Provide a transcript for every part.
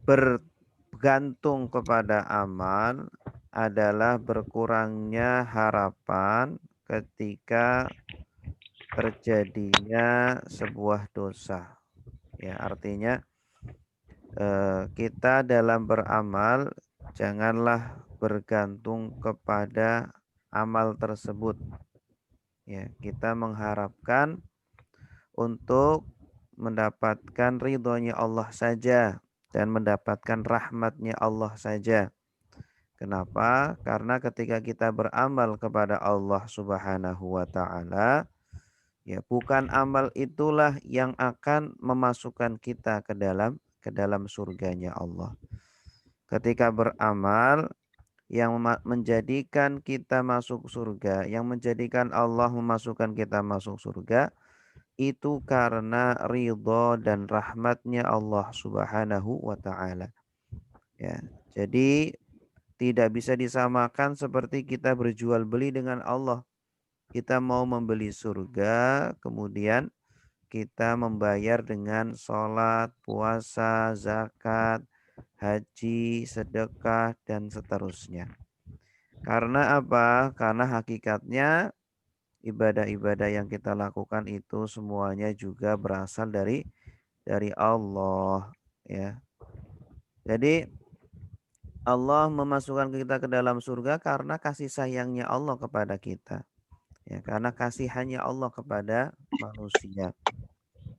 bergantung kepada amal adalah berkurangnya harapan ketika terjadinya sebuah dosa. Ya, artinya kita dalam beramal janganlah bergantung kepada amal tersebut. Ya, kita mengharapkan untuk mendapatkan ridhonya Allah saja dan mendapatkan rahmatnya Allah saja. Kenapa? Karena ketika kita beramal kepada Allah Subhanahu wa taala, ya bukan amal itulah yang akan memasukkan kita ke dalam surganya Allah. Ketika beramal yang menjadikan kita masuk surga, yang menjadikan Allah memasukkan kita masuk surga, itu karena ridho dan rahmatnya Allah Subhanahu wa taala. Ya. Jadi tidak bisa disamakan seperti kita berjual beli dengan Allah. Kita mau membeli surga, kemudian kita membayar dengan sholat, puasa, zakat, haji, sedekah, dan seterusnya. Karena apa? Karena hakikatnya ibadah-ibadah yang kita lakukan itu semuanya juga berasal dari Allah, ya. Jadi Allah memasukkan kita ke dalam surga karena kasih sayangnya Allah kepada kita, ya, karena kasihannya Allah kepada manusia,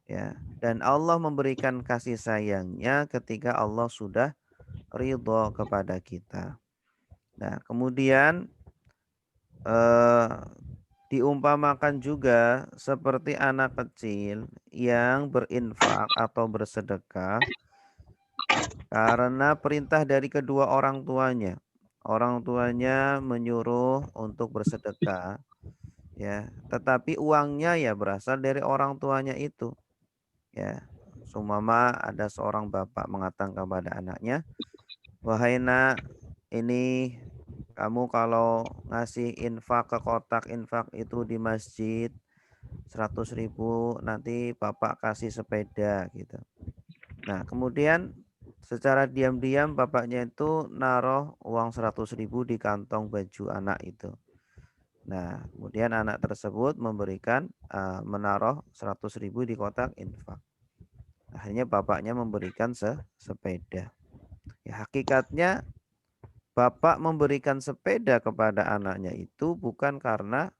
ya. Dan Allah memberikan kasih sayangnya ketika Allah sudah ridho kepada kita. Nah, kemudian eh, diumpamakan juga seperti anak kecil yang berinfak atau bersedekah karena perintah dari kedua orang tuanya. Orang tuanya menyuruh untuk bersedekah, ya, tetapi uangnya ya berasal dari orang tuanya itu, ya. Sumama ada seorang bapak mengatakan kepada anaknya, "Wahai nak, ini kamu kalau ngasih infak ke kotak infak itu di masjid 100.000, nanti bapak kasih sepeda," gitu. Nah, kemudian secara diam-diam bapaknya itu naruh uang 100.000 di kantong baju anak itu. Nah, kemudian anak tersebut menaruh 100.000 di kotak infak. Akhirnya bapaknya memberikan sepeda. Ya, hakikatnya bapak memberikan sepeda kepada anaknya itu bukan karena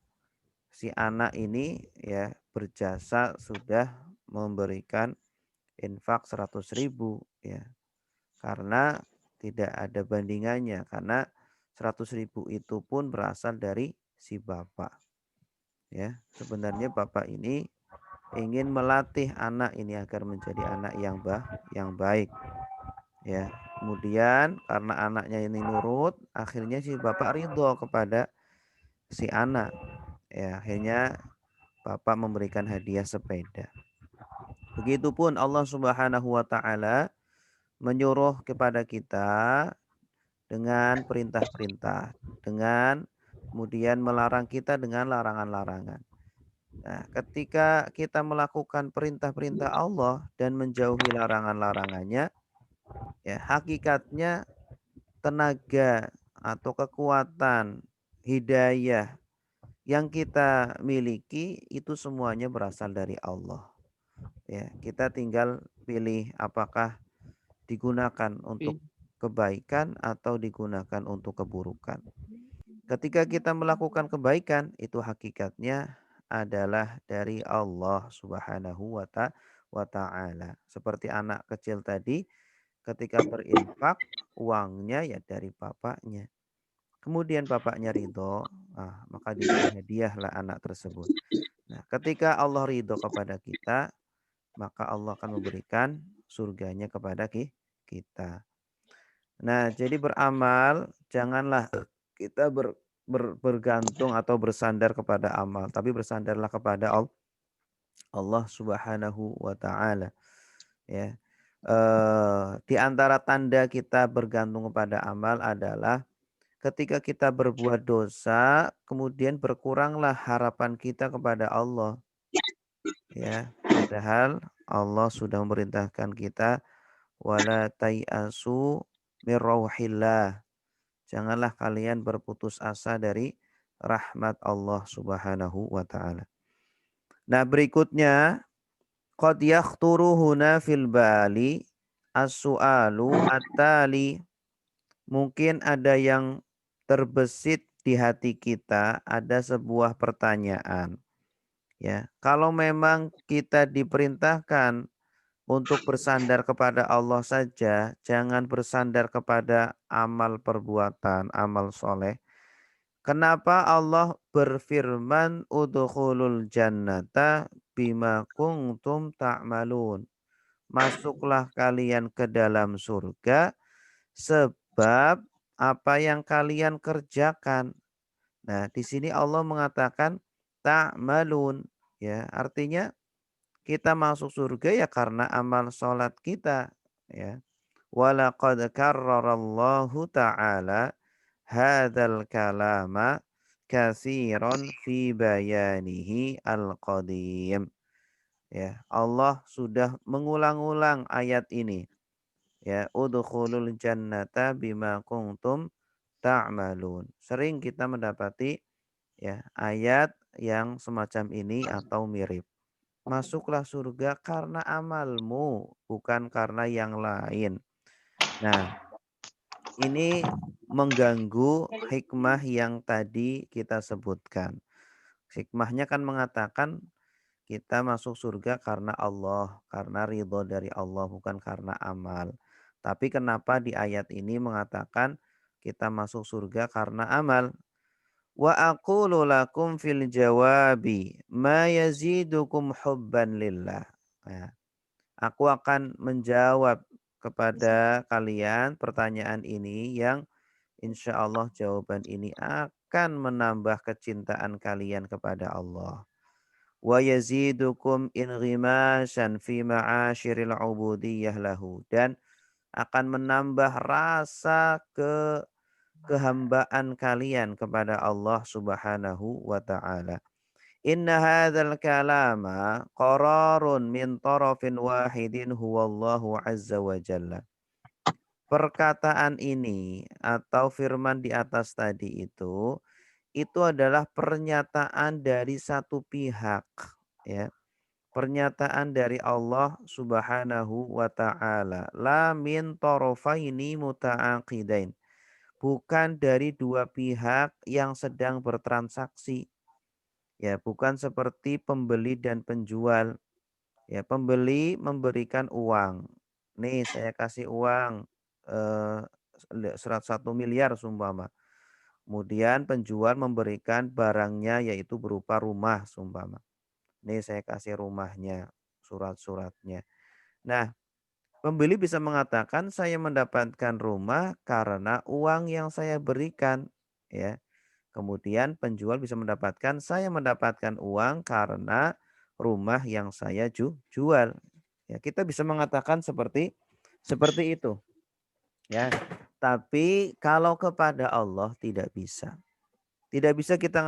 si anak ini ya berjasa sudah memberikan infak 100.000, ya. Karena tidak ada bandingannya, karena 100.000 itu pun berasal dari si bapak, ya. Sebenarnya bapak ini ingin melatih anak ini agar menjadi anak yang baik, ya. Kemudian karena anaknya ini nurut, akhirnya si bapak ridho kepada si anak, ya. Akhirnya bapak memberikan hadiah sepeda. Begitupun Allah Subhanahu wa taala menyuruh kepada kita dengan perintah-perintah, dengan kemudian melarang kita dengan larangan-larangan. Nah, ketika kita melakukan perintah-perintah Allah dan menjauhi larangan-larangannya, ya hakikatnya tenaga atau kekuatan hidayah yang kita miliki itu semuanya berasal dari Allah. Ya, kita tinggal pilih apakah digunakan untuk kebaikan atau digunakan untuk keburukan. Ketika kita melakukan kebaikan, itu hakikatnya adalah dari Allah Subhanahu wa taala. Seperti anak kecil tadi, ketika berinfak, uangnya ya dari bapaknya. Kemudian bapaknya ridho, maka diberi hadiahlah anak tersebut. Nah, ketika Allah ridho kepada kita, maka Allah akan memberikan surganya kepada kita. Nah, jadi beramal janganlah kita bergantung atau bersandar kepada amal, tapi bersandarlah kepada Allah Subhanahu wa taala, ya. Di antara tanda kita bergantung kepada amal adalah ketika kita berbuat dosa, kemudian berkuranglah harapan kita kepada Allah, ya. Padahal Allah sudah memerintahkan kita wala tai'asu mir rauhillah. Janganlah kalian berputus asa dari rahmat Allah Subhanahu wa taala. Nah, berikutnya qad yakhturu huna fil bali as-su'alu at-tali. Mungkin ada yang terbesit di hati kita, ada sebuah pertanyaan, ya. Kalau memang kita diperintahkan untuk bersandar kepada Allah saja, jangan bersandar kepada amal perbuatan, amal soleh. Kenapa Allah berfirman udkhulul jannata bima kuntum ta'malun. Masuklah kalian ke dalam surga sebab apa yang kalian kerjakan. Nah, di sini Allah mengatakan ta'malun, ya. Artinya kita masuk surga ya karena amal sholat kita, ya. Walaqad karrarallahu ta'ala hadzal kalama katsiran fi bayanihi al-qadim. Ya, Allah sudah mengulang-ulang ayat ini. Ya, udkhulul jannata bima kuntum ta'malun. Sering kita mendapati ya ayat yang semacam ini atau mirip. Masuklah surga karena amalmu, bukan karena yang lain. Nah, ini mengganggu hikmah yang tadi kita sebutkan. Hikmahnya kan mengatakan kita masuk surga karena Allah, karena ridho dari Allah, bukan karena amal. Tapi kenapa di ayat ini mengatakan kita masuk surga karena amal? Wa aqulu lakum fil jawabi ma yazidukum hubban lillah. Ya, aku akan menjawab kepada kalian pertanyaan ini yang insya Allah jawaban ini akan menambah kecintaan kalian kepada Allah. Wa yazidukum inghimasan fi ma'asyiril ubudiyah lahu. Dan akan menambah rasa kehambaan kalian kepada Allah Subhanahu wa taala. Inna hadzal kalama qararun min tarafin wahidin huwallahu azza wa jalla. Perkataan ini atau firman di atas tadi itu adalah pernyataan dari satu pihak, ya. Pernyataan dari Allah Subhanahu wa taala. La min tarafaini muta'aqidain. Bukan dari dua pihak yang sedang bertransaksi. Ya, bukan seperti pembeli dan penjual. Ya, pembeli memberikan uang. Nih, saya kasih uang eh 101 miliar sumpama. Kemudian penjual memberikan barangnya yaitu berupa rumah sumpama. Nih saya kasih rumahnya, surat-suratnya. Nah, pembeli bisa mengatakan saya mendapatkan rumah karena uang yang saya berikan, ya. Kemudian penjual bisa mendapatkan saya mendapatkan uang karena rumah yang saya jual. Ya, kita bisa mengatakan seperti itu, ya. Tapi kalau kepada Allah tidak bisa. Tidak bisa kita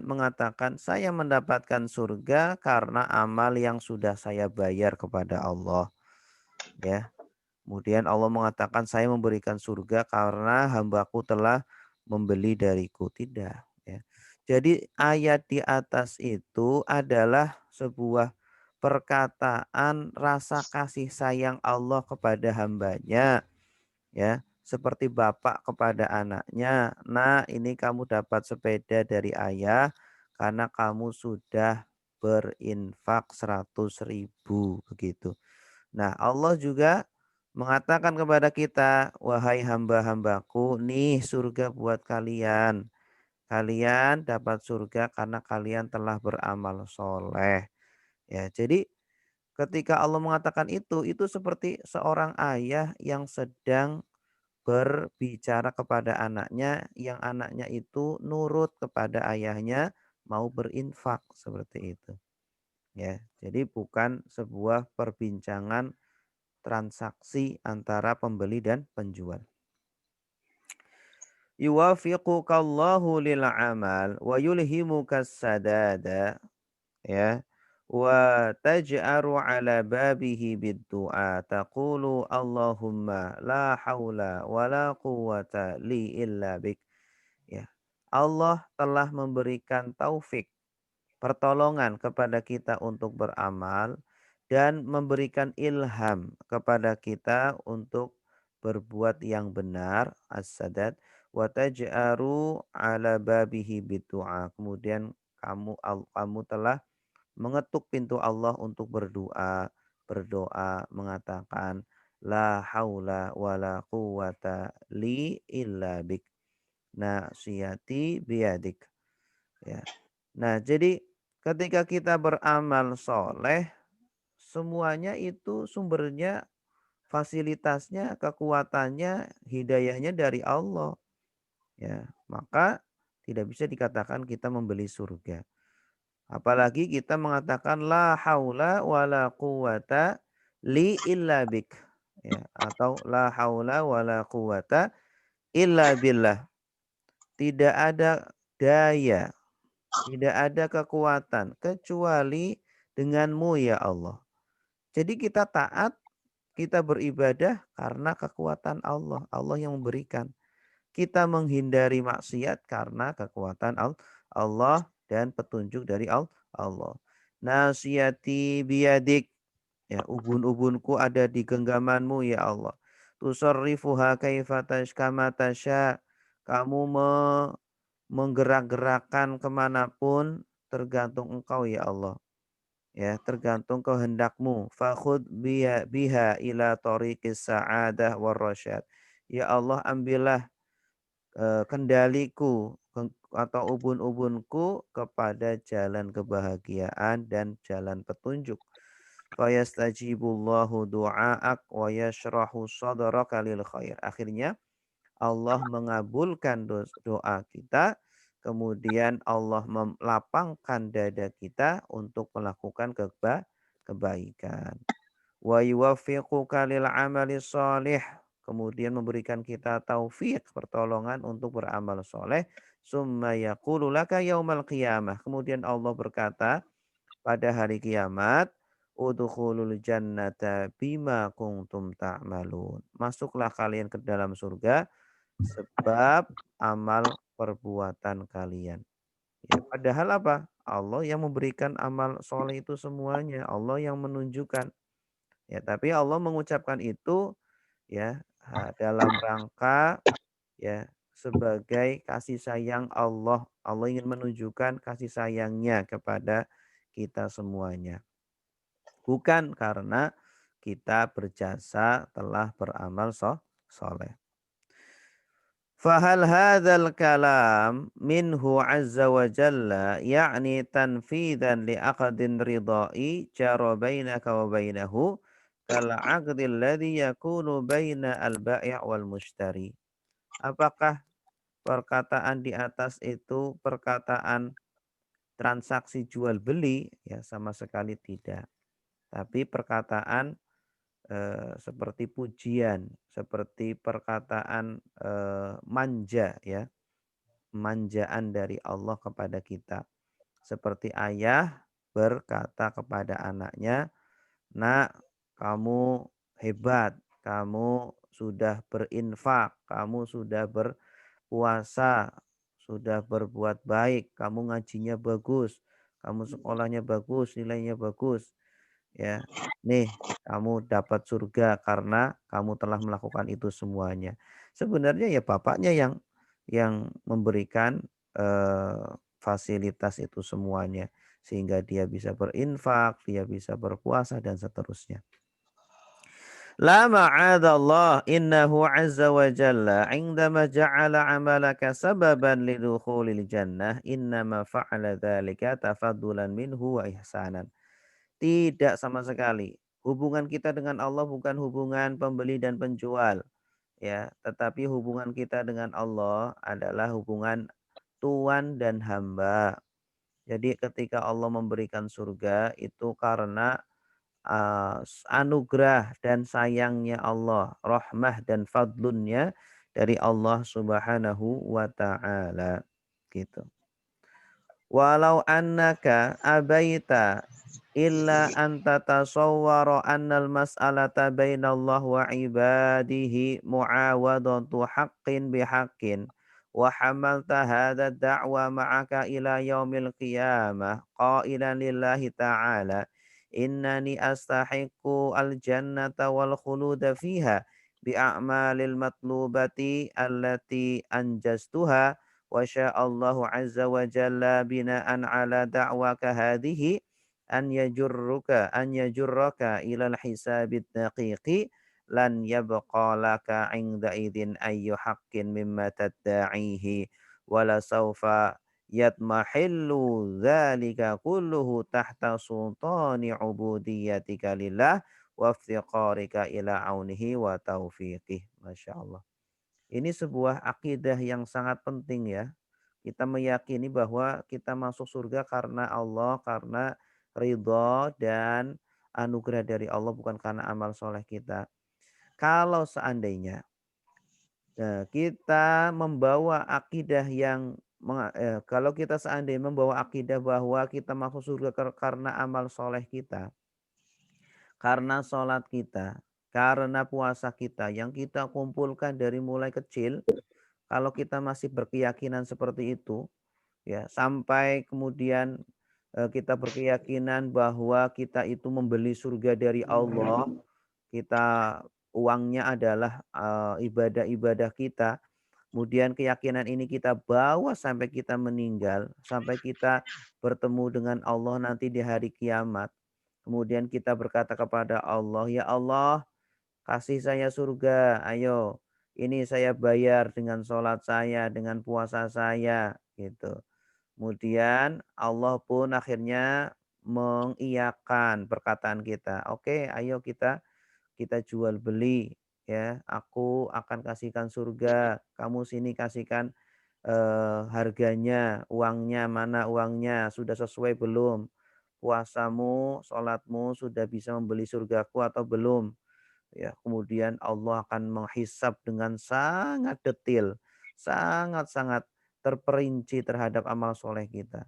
mengatakan saya mendapatkan surga karena amal yang sudah saya bayar kepada Allah, ya. Kemudian Allah mengatakan saya memberikan surga karena hambaku telah membeli dariku. Tidak, ya. Jadi ayat di atas itu adalah sebuah perkataan rasa kasih sayang Allah kepada hambanya, ya. Seperti bapak kepada anaknya. Nah, ini kamu dapat sepeda dari ayah karena kamu sudah berinfak 100.000 begitu. Nah, Allah juga mengatakan kepada kita, wahai hamba-hambaku, nih surga buat kalian. Kalian dapat surga karena kalian telah beramal soleh. Ya, jadi ketika Allah mengatakan itu seperti seorang ayah yang sedang berbicara kepada anaknya, yang anaknya itu nurut kepada ayahnya, mau berinfak seperti itu. Ya, jadi bukan sebuah perbincangan transaksi antara pembeli dan penjual. Yuwafiqukallahu lil amal wa yulhimukas sadada, ya. wa taj'aru ala babihi bid-du'a taqulu Allahumma la haula wa la quwwata li illa bik. Ya. Allah telah memberikan taufik, pertolongan kepada kita untuk beramal dan memberikan ilham kepada kita untuk berbuat yang benar, as-sadad, wa taj'aru ala babihi bid-du'a. Kemudian kamu telah mengetuk pintu Allah untuk berdoa mengatakan la haula wala quwata li illa bik nasiyati biyadik, ya. Nah, jadi ketika kita beramal soleh, semuanya itu sumbernya, fasilitasnya, kekuatannya, hidayahnya dari Allah, ya. Maka tidak bisa dikatakan kita membeli surga. Apalagi kita mengatakan la haula wala quwata li illa bik, ya, atau la haula wala quwata illa billah. Tidak ada daya, tidak ada kekuatan kecuali denganmu ya Allah. Jadi kita taat, kita beribadah karena kekuatan Allah. Allah yang memberikan. Kita menghindari maksiat karena kekuatan Allah dan petunjuk dari Allah. Nasiyati biyadik. Ya, ubun-ubunku ada di genggamanmu ya Allah. Tusarrifuha kaifa kama tasya. Kamu menggerak-gerakkan kemanapun tergantung engkau ya Allah. Ya, tergantung kehendakmu. Fakhud biha ila tariqis sa'adah warrasyad. Ya Allah, ambillah kendaliku atau ubun-ubunku kepada jalan kebahagiaan dan jalan petunjuk. Fayastajibullahu du'aak wa yashrahu sadraka lil khair. Akhirnya Allah mengabulkan doa kita, kemudian Allah melapangkan dada kita untuk melakukan kebaikan. Wa yuwaffiquka lil amali shalih. Kemudian memberikan kita taufik, pertolongan untuk beramal soleh. Summa yaqulu laka yaumal qiyamah. Kemudian Allah berkata pada hari kiamat, udkhulul jannata bima kuntum ta'malun. Masuklah kalian ke dalam surga sebab amal perbuatan kalian. Ya, padahal apa? Allah yang memberikan amal soleh itu semuanya. Allah yang menunjukkan. Ya, tapi Allah mengucapkan itu, ya, dalam rangka, ya, sebagai kasih sayang Allah. Allah ingin menunjukkan kasih sayangnya kepada kita semuanya. Bukan karena kita berjasa telah beramal soleh. Fahal hadzal kalam minhu azza wa jalla ya'ni tanfidan li aqdin ridai jara bainaka wa bainahu kal aqdi alladhi yakunu baina al-bai' wal mushtari. Apakah perkataan di atas itu perkataan transaksi jual beli? Ya, sama sekali tidak. Tapi perkataan seperti pujian, seperti perkataan manja, ya, manjaan dari Allah kepada kita. Seperti ayah berkata kepada anaknya, "Nak, kamu hebat, kamu sudah berinfak, kamu sudah berpuasa, sudah berbuat baik, kamu ngajinya bagus, kamu sekolahnya bagus, nilainya bagus. Ya, nih kamu dapat surga karena kamu telah melakukan itu semuanya." Sebenarnya ya bapaknya yang memberikan fasilitas itu semuanya sehingga dia bisa berinfak, dia bisa berpuasa dan seterusnya. La ma'adallah innahu azza wa jalla indama ja'ala amalaka sababan lidukhulil jannah innama fa'ala dzalika tafaddulan minhu wa ihsanan. Tidak sama sekali. Hubungan kita dengan Allah bukan hubungan pembeli dan penjual, ya, tetapi hubungan kita dengan Allah adalah hubungan tuan dan hamba. Jadi ketika Allah memberikan surga itu karena anugerah dan sayangnya Allah, rahmah dan fadlunnya dari Allah Subhanahu wa taala, gitu. Walau annaka abaita illa an tatasawwara anna al-mas'alata bainallah wa ibadihi mu'awadatu haqqin bihaqqin wa hamalta hadha ad-da'wa ma'aka ila yaumil qiyamah qailan lillahi ta'ala innani astahiqqu al-jannata wal khuluda fiha bi'a'malil matlubati allati anjaztuha wa sya'allahu azza wa jalla bina'an ala da'waka hadhihi an yajurraka ilal hisabid daqiqi lan yabqa laka 'inda idzin ayyu haqqin mimma tadda'ihi wala saufa yatmahillu dzalika kulluhu tahta sultani ubudiyyatika lillah wa iftiqarika ila aunihi wa taufiqih. Masya Allah. Ini sebuah akidah yang sangat penting ya. Kita meyakini bahwa kita masuk surga karena Allah, karena ridho dan anugerah dari Allah, bukan karena amal soleh kita. Kalau seandainya kita membawa akidah yang kalau kita seandainya membawa akidah bahwa kita masuk surga karena amal soleh kita, karena sholat kita, karena puasa kita yang kita kumpulkan dari mulai kecil, kalau kita masih berkeyakinan seperti itu, ya sampai kemudian kita berkeyakinan bahwa kita itu membeli surga dari Allah, kita uangnya adalah ibadah-ibadah kita. Kemudian keyakinan ini kita bawa sampai kita meninggal, sampai kita bertemu dengan Allah nanti di hari kiamat. Kemudian kita berkata kepada Allah, "Ya Allah, kasih saya surga, ayo. Ini saya bayar dengan sholat saya, dengan puasa saya." Gitu. Kemudian Allah pun akhirnya mengiyakan perkataan kita. Oke, ayo kita jual beli ya. Aku akan kasihkan surga, kamu sini kasihkan harganya, uangnya, mana uangnya, sudah sesuai belum? Puasamu, sholatmu sudah bisa membeli surgaku atau belum? Ya, kemudian Allah akan menghisap dengan sangat detil, sangat-sangat terperinci terhadap amal soleh kita.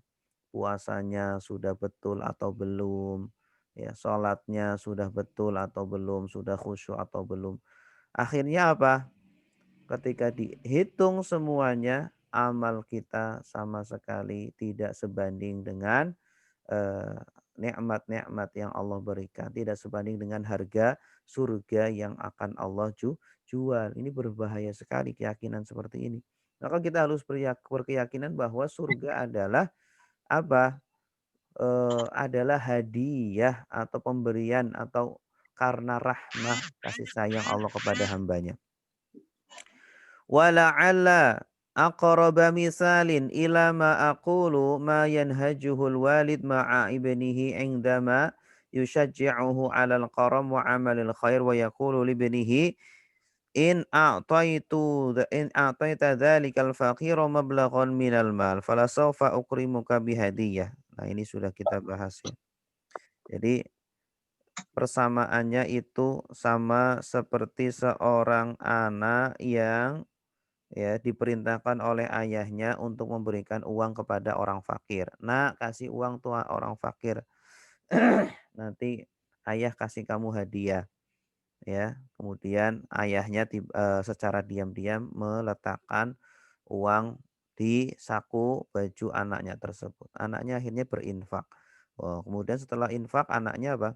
Puasanya sudah betul atau belum, ya, sholatnya sudah betul atau belum, sudah khusyuk atau belum. Akhirnya apa? Ketika dihitung semuanya, amal kita sama sekali tidak sebanding dengan eh, nikmat-nikmat yang Allah berikan. Tidak sebanding dengan harga surga yang akan Allah jual. Ini berbahaya sekali keyakinan seperti ini. Maka kita harus berkeyakinan bahwa surga adalah apa? Adalah hadiah atau pemberian atau karena rahmah kasih sayang Allah kepada hambanya. Wala'alla aqraba misalin ila ma aqulu ma yanhajuhul walid ma'a ibnihi indama yushajji'uhu 'alal karam wa 'amalil khair wa yaqulu li ibnihi in a'taita dzalikal faqira mablaghan minal mal fala sawfa ukrimuka bihadiyah. Nah, ini sudah kita bahas ya. Jadi persamaannya itu sama seperti seorang anak yang ya diperintahkan oleh ayahnya untuk memberikan uang kepada orang fakir. Nah, kasih uang tuh orang fakir. Nanti ayah kasih kamu hadiah ya. Kemudian ayahnya secara diam-diam meletakkan uang di saku baju anaknya tersebut. Anaknya akhirnya berinfak. Oh, kemudian setelah infak anaknya apa?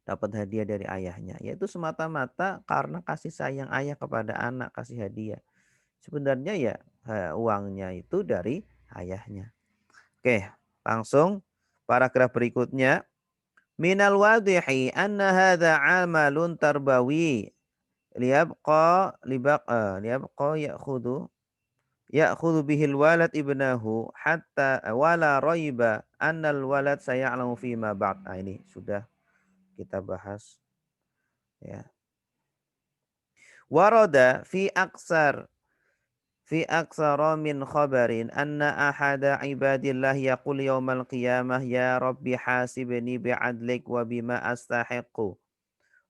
Dapat hadiah dari ayahnya. Yaitu semata-mata karena kasih sayang ayah kepada anak, kasih hadiah. Sebenarnya ya uangnya itu dari ayahnya. Oke, langsung paragraf berikutnya. Minal wadihi anna hadha amalun tarbawi liyabqa ya'khudhu bihil walad ibnahu hatta wala raiba annal walad saya'lamu fima ba'd. Nah, ini sudah kita bahas ya. Warada fi aksara min khabarin anna ahada ibadillah yaqul yawmal qiyamah ya rabbi hasibni bi'adlik wa bima astahiqu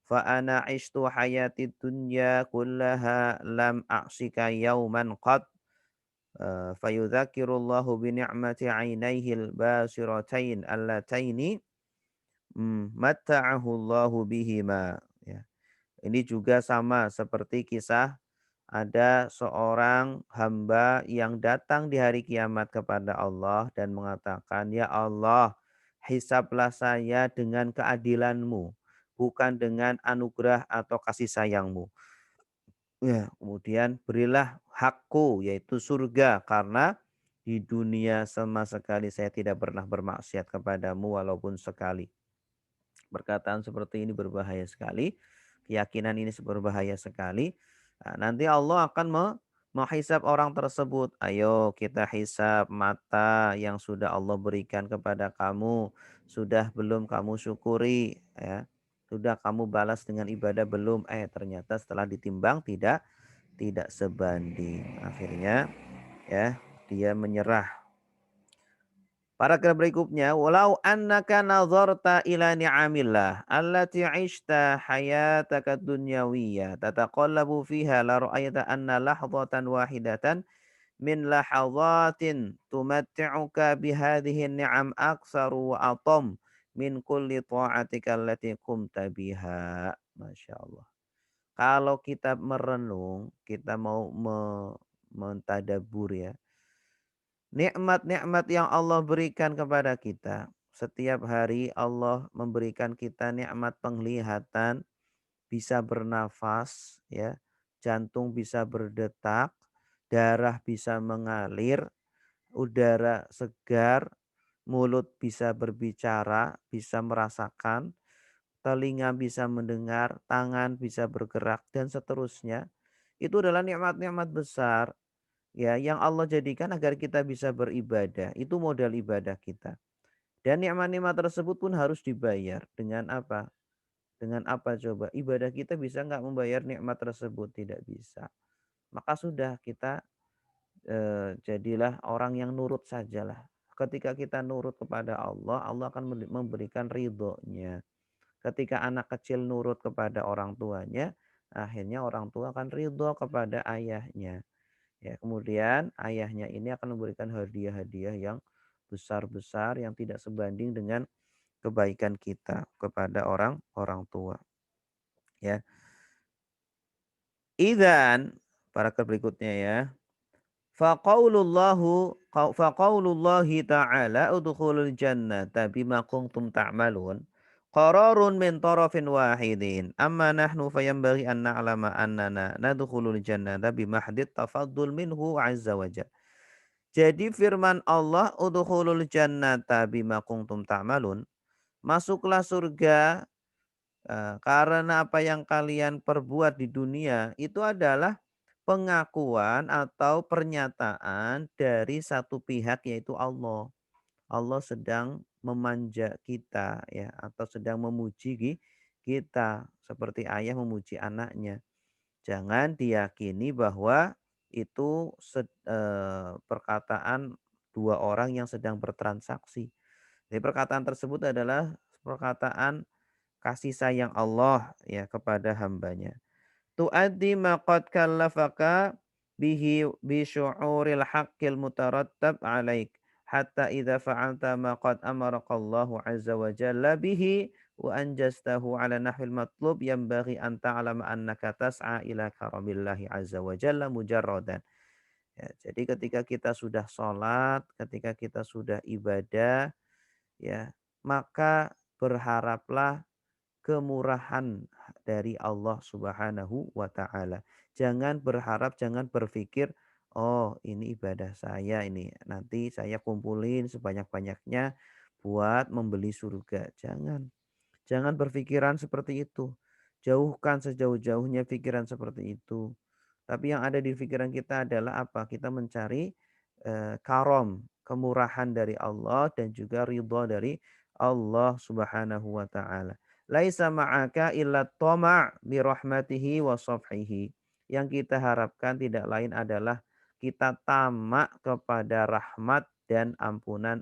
fa ana ishtu hayati dunya kullaha lam a'sika yawman qad fayudhakirullahu bi ni'mati 'ainaihi al-basiratain allataini matta'ahu Allahu bihima. Ya. Ini juga sama seperti kisah ada seorang hamba yang datang di hari kiamat kepada Allah dan mengatakan, "Ya Allah, hisablah saya dengan keadilan-Mu, bukan dengan anugerah atau kasih sayang-Mu. Ya, kemudian berilah hakku yaitu surga karena di dunia sama sekali saya tidak pernah bermaksiat kepadamu walaupun sekali." Perkataan seperti ini berbahaya sekali. Keyakinan ini berbahaya sekali. Nah, nanti Allah akan menghisap orang tersebut. Ayo kita hisap mata yang sudah Allah berikan kepada kamu. Sudah belum kamu syukuri ya. Sudah kamu balas dengan ibadah belum? Ternyata setelah ditimbang tidak sebanding. Akhirnya ya dia menyerah. Paragraf berikutnya, walau annaka nazarta ila ni'amillah allati 'ishta hayataka dunyawiyya tataqallabu fiha la ra'aita anna lahdatan wahidatan min lahadhatin tumatti'uka bihadhihi ni'am aktsaru wa atam min kulli ta'atika allati qumta biha. Masya Allah. Kalau kita merenung, kita mau mentadabbur ya. Nikmat-nikmat yang Allah berikan kepada kita. Setiap hari Allah memberikan kita nikmat penglihatan, bisa bernafas, ya, jantung bisa berdetak, darah bisa mengalir, udara segar, mulut bisa berbicara, bisa merasakan, telinga bisa mendengar, tangan bisa bergerak, dan seterusnya. Itu adalah nikmat-nikmat besar ya yang Allah jadikan agar kita bisa beribadah. Itu modal ibadah kita. Dan nikmat-nikmat tersebut pun harus dibayar dengan apa? Dengan apa coba? Ibadah kita bisa nggak membayar nikmat tersebut? Tidak bisa. Maka sudah kita jadilah orang yang nurut sajalah. Ketika kita nurut kepada Allah, Allah akan memberikan ridhonya. Ketika anak kecil nurut kepada orang tuanya, akhirnya orang tua akan ridho kepada ayahnya. Ya, kemudian ayahnya ini akan memberikan hadiah-hadiah yang besar-besar yang tidak sebanding dengan kebaikan kita kepada orang orang tua. Ya. Idzan, paragraf berikutnya ya. Faqaulullahi ta'ala udkhulul jannata bima kuntum ta'malun qararun min tarafin wahidin amma nahnu fayanbaghi an na'lama annana nadkhulul jannata bimahdit tafaddul minhu azza wa jalla. Jadi firman Allah udkhulul jannata bima kuntum ta'malun, masuklah surga karena apa yang kalian perbuat di dunia itu adalah pengakuan atau pernyataan dari satu pihak yaitu Allah. Allah sedang memanja kita ya atau sedang memuji kita seperti ayah memuji anaknya. Jangan diyakini bahwa itu perkataan dua orang yang sedang bertransaksi. Jadi perkataan tersebut adalah perkataan kasih sayang Allah ya kepada hambanya. Tuaddi ma qad kallafaka bihi bi syu'uril haqqil mutarattab alaik hatta idza fa'alta ma qad amaraka Allahu azza wa jalla bihi wa anjastahu ala nahwil matlub yanbaghi an ta'lama annaka tas'a ila karamillahi azza wa jalla mujarradan. Ya, jadi ketika kita sudah sholat, ketika kita sudah ibadah, ya, maka berharaplah kemurahan dari Allah Subhanahu wa taala. Jangan berharap, jangan berpikir, "Oh, ini ibadah saya ini. Nanti saya kumpulin sebanyak-banyaknya buat membeli surga." Jangan. Jangan berpikiran seperti itu. Jauhkan sejauh-jauhnya pikiran seperti itu. Tapi yang ada di pikiran kita adalah apa? Kita mencari karom, kemurahan dari Allah dan juga ridha dari Allah Subhanahu wa taala. Laisa ma'aka illa tama' bi rahmatihi wa safhihi. Yang kita harapkan tidak lain adalah kita tamak kepada rahmat dan ampunan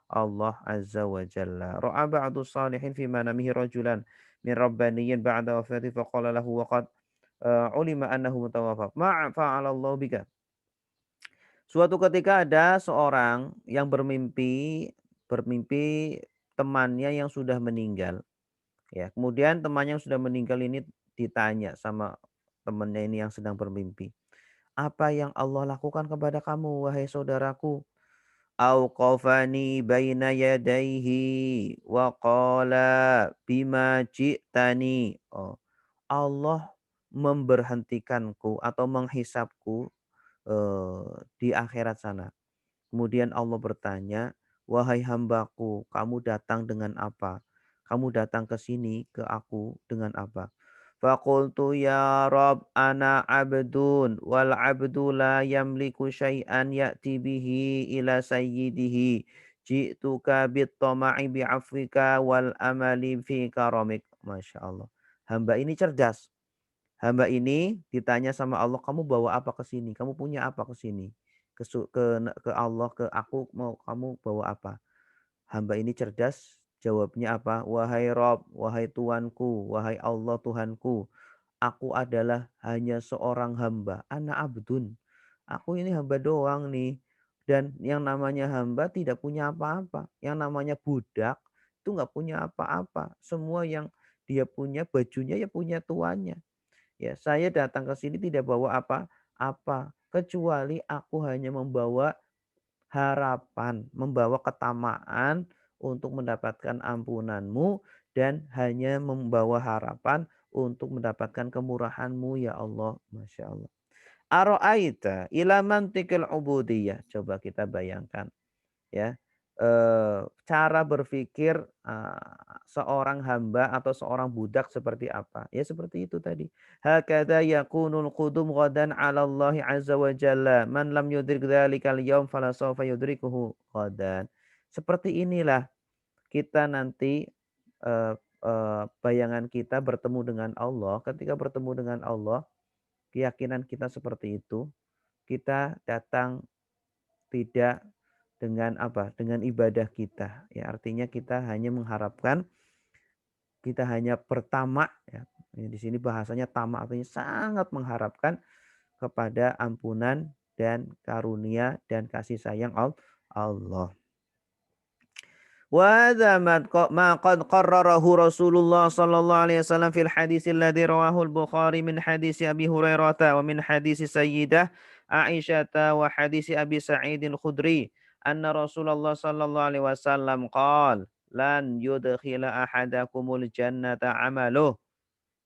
Allah Azza wa Jalla. Ra'a ba'du salihin fi manamihi rajulan min rabbaniyin ba'da wafati faqala lahu wa qad ulima annahu mutawaffaq. Ma fa'ala Allah bika. Suatu ketika ada seorang yang bermimpi temannya yang sudah meninggal. Ya, kemudian temannya yang sudah meninggal ini ditanya sama temannya ini yang sedang bermimpi. Apa yang Allah lakukan kepada kamu, wahai saudaraku? Auqafani baina yadayhi wa qala bima ji'tani. Oh, Allah memberhentikanku atau menghisapku di akhirat sana. Kemudian Allah bertanya, "Wahai hambaku, kamu datang dengan apa? Kamu datang ke sini, ke aku dengan apa?" Faqultu ya Rob ana abdun wal abdu la yamliku syai'an ya'ti bihi ila sayyidihi. Ji'tuka bit tama'i bi'afwika wal amali fi karamik. Masya Allah. Hamba ini cerdas. Hamba ini ditanya sama Allah, "Kamu bawa apa ke sini? Kamu punya apa ke sini? Ke Allah, ke aku mau kamu bawa apa?" Hamba ini cerdas, jawabnya apa? "Wahai Rob, wahai Tuanku, wahai Allah Tuhanku, aku adalah hanya seorang hamba, ana abdun. Aku ini hamba doang nih. Dan yang namanya hamba tidak punya apa-apa. Yang namanya budak itu nggak punya apa-apa. Semua yang dia punya bajunya ya punya tuannya. Ya, saya datang ke sini tidak bawa apa-apa, kecuali aku hanya membawa harapan, membawa ketamaan untuk mendapatkan ampunanmu dan hanya membawa harapan untuk mendapatkan kemurahanmu ya Allah. Masya Allah. Aro'aita ila mantikil ubudiyah. Coba kita bayangkan ya. Cara berpikir seorang hamba atau seorang budak seperti apa? Ya seperti itu tadi. Hakadha yakunul qudum ghadan 'ala Allah 'azza wa jalla. Man lam yudrik dzalikal yaum fala sawfa yudrikuhu ghadan. Seperti inilah kita nanti bayangan kita bertemu dengan Allah. Ketika bertemu dengan Allah, keyakinan kita seperti itu. Kita datang tidak dengan apa? Dengan ibadah kita. Ya, artinya kita hanya mengharapkan, kita hanya pertama ya. Di sini bahasanya tamak artinya sangat mengharapkan kepada ampunan dan karunia dan kasih sayang Allah. وهذا ما قد قرره رسول الله صلى الله عليه وسلم في الحديث الذي رواه البخاري من حديث أبي هريرة ومن حديث سيدة عائشة وحديث أبي سعيد الخدري أن رسول الله صلى الله عليه وسلم قال لن يدخل أحدكم الجنة عمله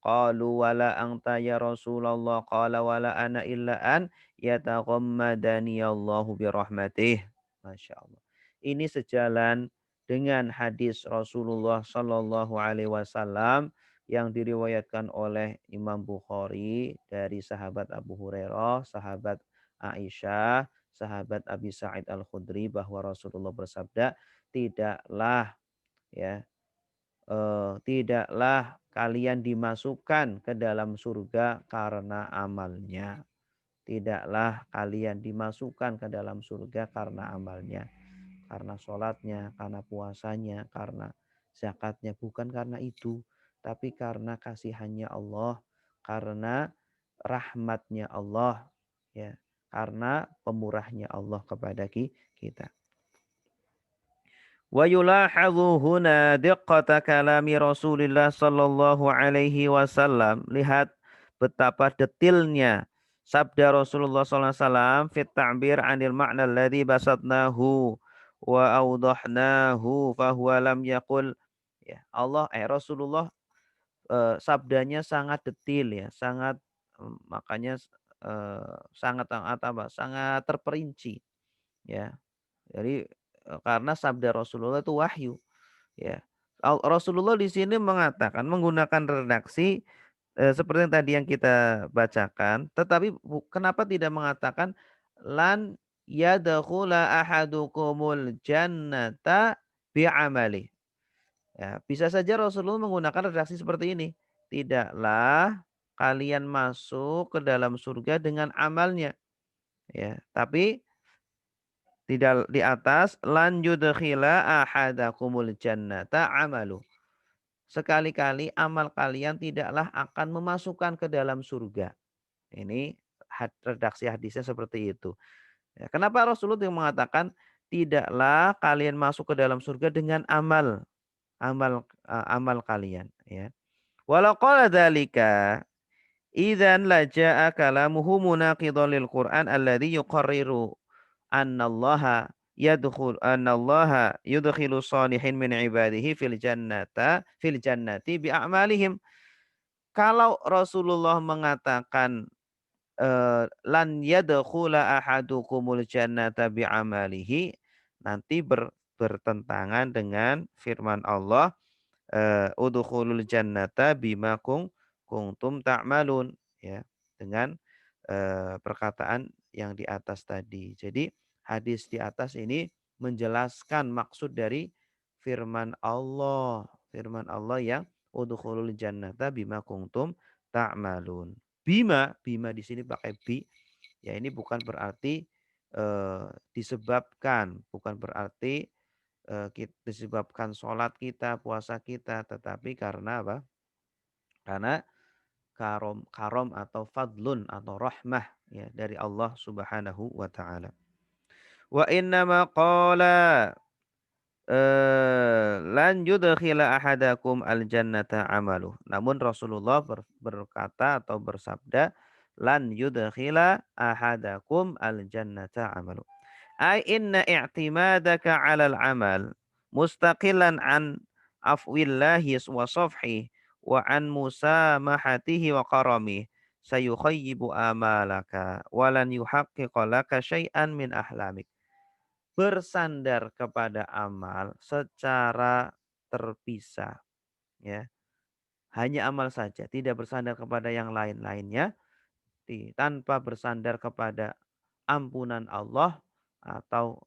قالوا ولا أنت يا رسول الله قال ولا أنا إلا أن يتغمدني الله برحمته. Masya Allah. Ini sejalan dengan hadis Rasulullah Shallallahu Alaihi Wasallam yang diriwayatkan oleh Imam Bukhari dari sahabat Abu Hurairah, sahabat Aisyah, sahabat Abi Sa'id Al Khudri bahwa Rasulullah bersabda, tidaklah ya tidaklah kalian dimasukkan ke dalam surga karena amalnya. Tidaklah kalian dimasukkan ke dalam surga karena amalnya. Karena sholatnya, karena puasanya, karena zakatnya. Bukan karena itu. Tapi karena kasihannya Allah. Karena rahmatnya Allah. Ya, karena pemurahnya Allah kepada kita. Wa yulahadhu huna diqqata kalami Rasulillah sallallahu alaihi wasallam. Lihat betapa detilnya sabda Rasulullah sallallahu alaihi wasallam fit ta'bir 'anil ma'na alladhi basatnahu wa awdahnahu fa huwa lam yaqul ya Allah Rasulullah sabdanya sangat detil ya, sangat makanya sangat apa? Sangat terperinci ya. Jadi karena sabda Rasulullah itu wahyu ya. Rasulullah di sini mengatakan menggunakan redaksi seperti yang tadi yang kita bacakan, tetapi kenapa tidak mengatakan lan yadkhula ahadukumul jannata bi'amali. Ya, bisa saja Rasulullah menggunakan redaksi seperti ini. Tidaklah kalian masuk ke dalam surga dengan amalnya. Ya, tapi tidak di atas lan yudkhila ahadakumul jannata amalu. Sekali-kali amal kalian tidaklah akan memasukkan ke dalam surga. Ini redaksi hadisnya seperti itu. Ya, kenapa Rasulullah yang mengatakan tidaklah kalian masuk ke dalam surga dengan amal. amal kalian ya. Walau qala dzalika idzan la jaa kalamuhu munaqidan lil Qur'an alladhi yuqarriru annallaha yudkhilu salihin min ibadihi fil jannati bi a'malihim. Kalau Rasulullah mengatakan lan yadkhula ahadukumul jannata bi amalihi, nanti bertentangan dengan firman Allah udkhulul jannata bima kuntum ta'malun ya, dengan perkataan yang di atas tadi. Jadi hadis di atas ini menjelaskan maksud dari firman Allah. Firman Allah yang udkhulul jannata bima kuntum ta'malun. Bima di sini pakai bi. Ya ini bukan berarti disebabkan, bukan berarti disebabkan sholat kita, puasa kita, tetapi karena apa? Karena karom atau fadlun atau rahmah ya dari Allah Subhanahu wa taala. Wa inna ma qala lan yudkhila ahadakum al-jannata amaluh. Namun Rasulullah berkata atau bersabda lan yudkhila ahadakum al-jannata amaluh. Ai inna i'timadaka 'alal amal mustaqilan an afwillahi wa safhi wa an musamahatihi wa karamihi sayukhayyibu amalaka wa lan yuhaqqiqa laka syai'an min ahlamik. Bersandar kepada amal secara terpisah ya. Hanya amal saja, tidak bersandar kepada yang lain-lainnya, tanpa bersandar kepada ampunan Allah atau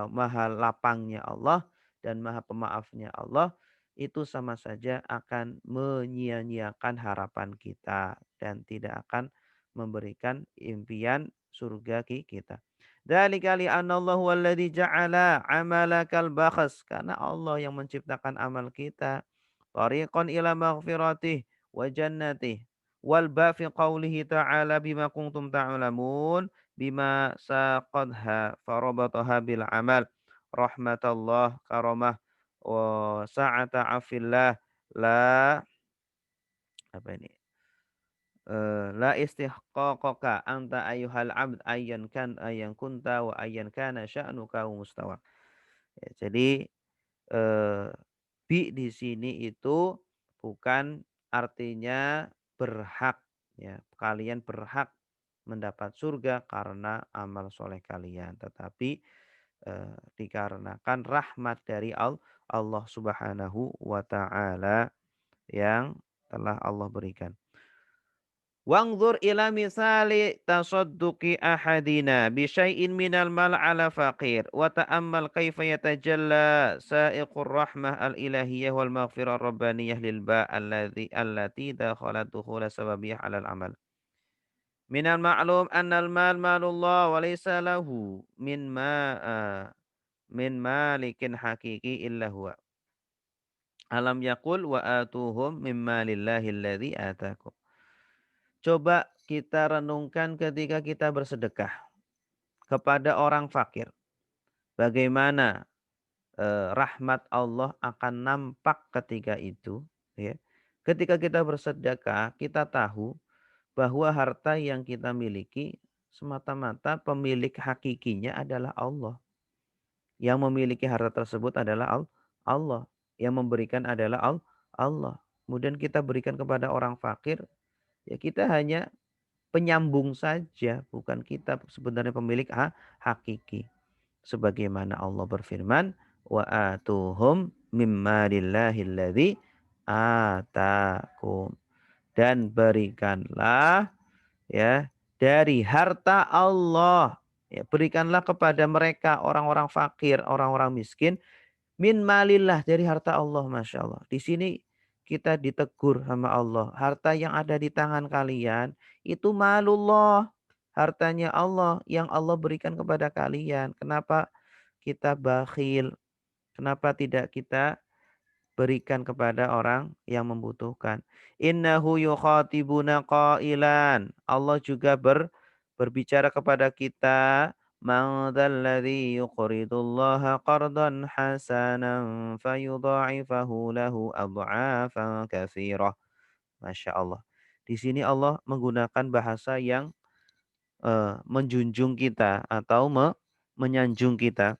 maha lapangnya Allah dan maha pemaafnya Allah, itu sama saja akan menyia-nyiakan harapan kita dan tidak akan memberikan impian surga kita. Dzalika li anallahu alladzi ja'ala amalakal bakhas, karena Allah yang menciptakan amal kita tariqan ila maghfiratih wa jannatih wal ba fi qaulihi ta'ala bima kuntum ta'lamun bima saqadha farabataha bil amal rahmatallah karamah wa sa'ata afillah la apa ini la istihqaqaka anta ayyuhal abd ayyan kunta wa ayyan kana sya'nuka mustawa. Ya, jadi eh, bi di sini itu bukan artinya berhak ya. Kalian berhak mendapat surga karena amal soleh kalian, tetapi dikarenakan rahmat dari Allah Subhanahu wa taala yang telah Allah berikan. Wangzur ila misali tasadduqi ahadina bi syai'in minal mal ala faqir wa ta'ammal kaifa yatajalla sa'iqur rahmah al-ilahiyyah wal maghfirah rabbaniyah lil ba' allati dakhalat dukhula sababiyah 'ala al-amal. Minal ma'lum annal mal malullah wa laysa lahu min malikin hakiki illa huwa. Alam yaqul wa atuhum mimma lillahi alladhi atakum. Coba kita renungkan ketika kita bersedekah kepada orang fakir. Bagaimana rahmat Allah akan nampak ketika itu. Ya. Ketika kita bersedekah, kita tahu bahwa harta yang kita miliki semata-mata pemilik hakikinya adalah Allah. Yang memiliki harta tersebut adalah Allah. Yang memberikan adalah Allah. Kemudian kita berikan kepada orang fakir, ya kita hanya penyambung saja, bukan kita sebenarnya pemilik hakiki. Sebagaimana Allah berfirman, wa atuhum mimma lillahilladzi atakum. Dan berikanlah ya dari harta Allah. Ya, berikanlah kepada mereka orang-orang fakir, orang-orang miskin min malillah, dari harta Allah. Masya Allah. Di sini kita ditegur sama Allah. Harta yang ada di tangan kalian itu malullah. Hartanya Allah yang Allah berikan kepada kalian. Kenapa kita bakhil? Kenapa tidak kita berikan kepada orang yang membutuhkan? Innahu yukhatibuna qailan. Allah juga berbicara kepada kita. Man dzalladzi yuqridullaha qardan hasanan fayudha'ifahu lahu adha'afan katsirah. Masya Allah. Di sini Allah menggunakan bahasa yang menjunjung kita atau menyanjung kita.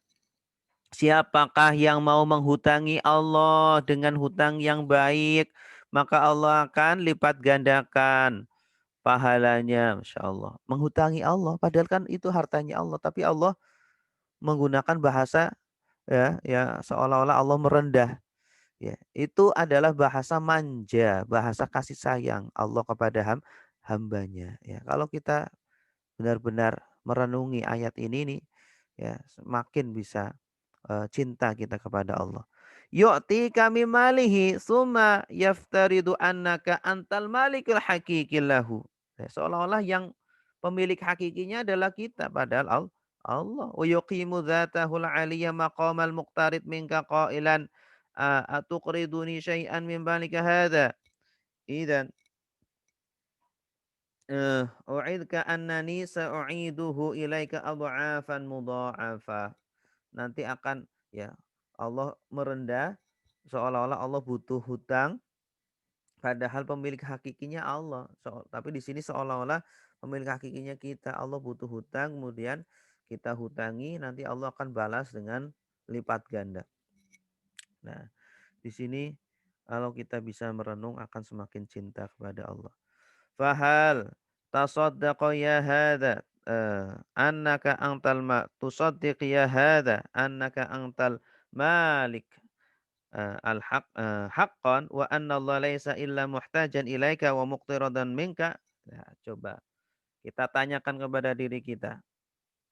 Siapakah yang mau menghutangi Allah dengan hutang yang baik, maka Allah akan lipat gandakan pahalanya. Masya Allah. Menghutangi Allah, padahal kan itu hartanya Allah. Tapi Allah menggunakan bahasa ya seolah-olah Allah merendah. Ya, itu adalah bahasa manja, bahasa kasih sayang Allah kepada hambanya. Ya, kalau kita benar-benar merenungi ayat ini nih, ya semakin bisa cinta kita kepada Allah. Yu'ti kami malihi summa yaftaridu annaka antal malikul hakikil lahu. Ya, seolah-olah yang pemilik hakikinya adalah kita padahal Allah. Wa yuqimu dzatahul aliyya maqamal muqtarid minka qailan atuqriduni syai'an min balika hadza. Idzan u'idka annani sa'u'iduhu ilaika adha'afan mudha'afa. Nanti akan ya Allah merendah seolah-olah Allah butuh hutang padahal pemilik hakikinya Allah. Tapi di sini seolah-olah pemilik hakikinya kita. Allah butuh hutang kemudian kita hutangi nanti Allah akan balas dengan lipat ganda. Nah, di sini kalau kita bisa merenung akan semakin cinta kepada Allah. Fahal tasaddaqa ya hadza annaka antal tusaddiq ya hadza annaka antal malik haqqan wa anna Allah laisa illa muhtajan ilaika wa muqtiradan minka. Nah, coba kita tanyakan kepada diri kita.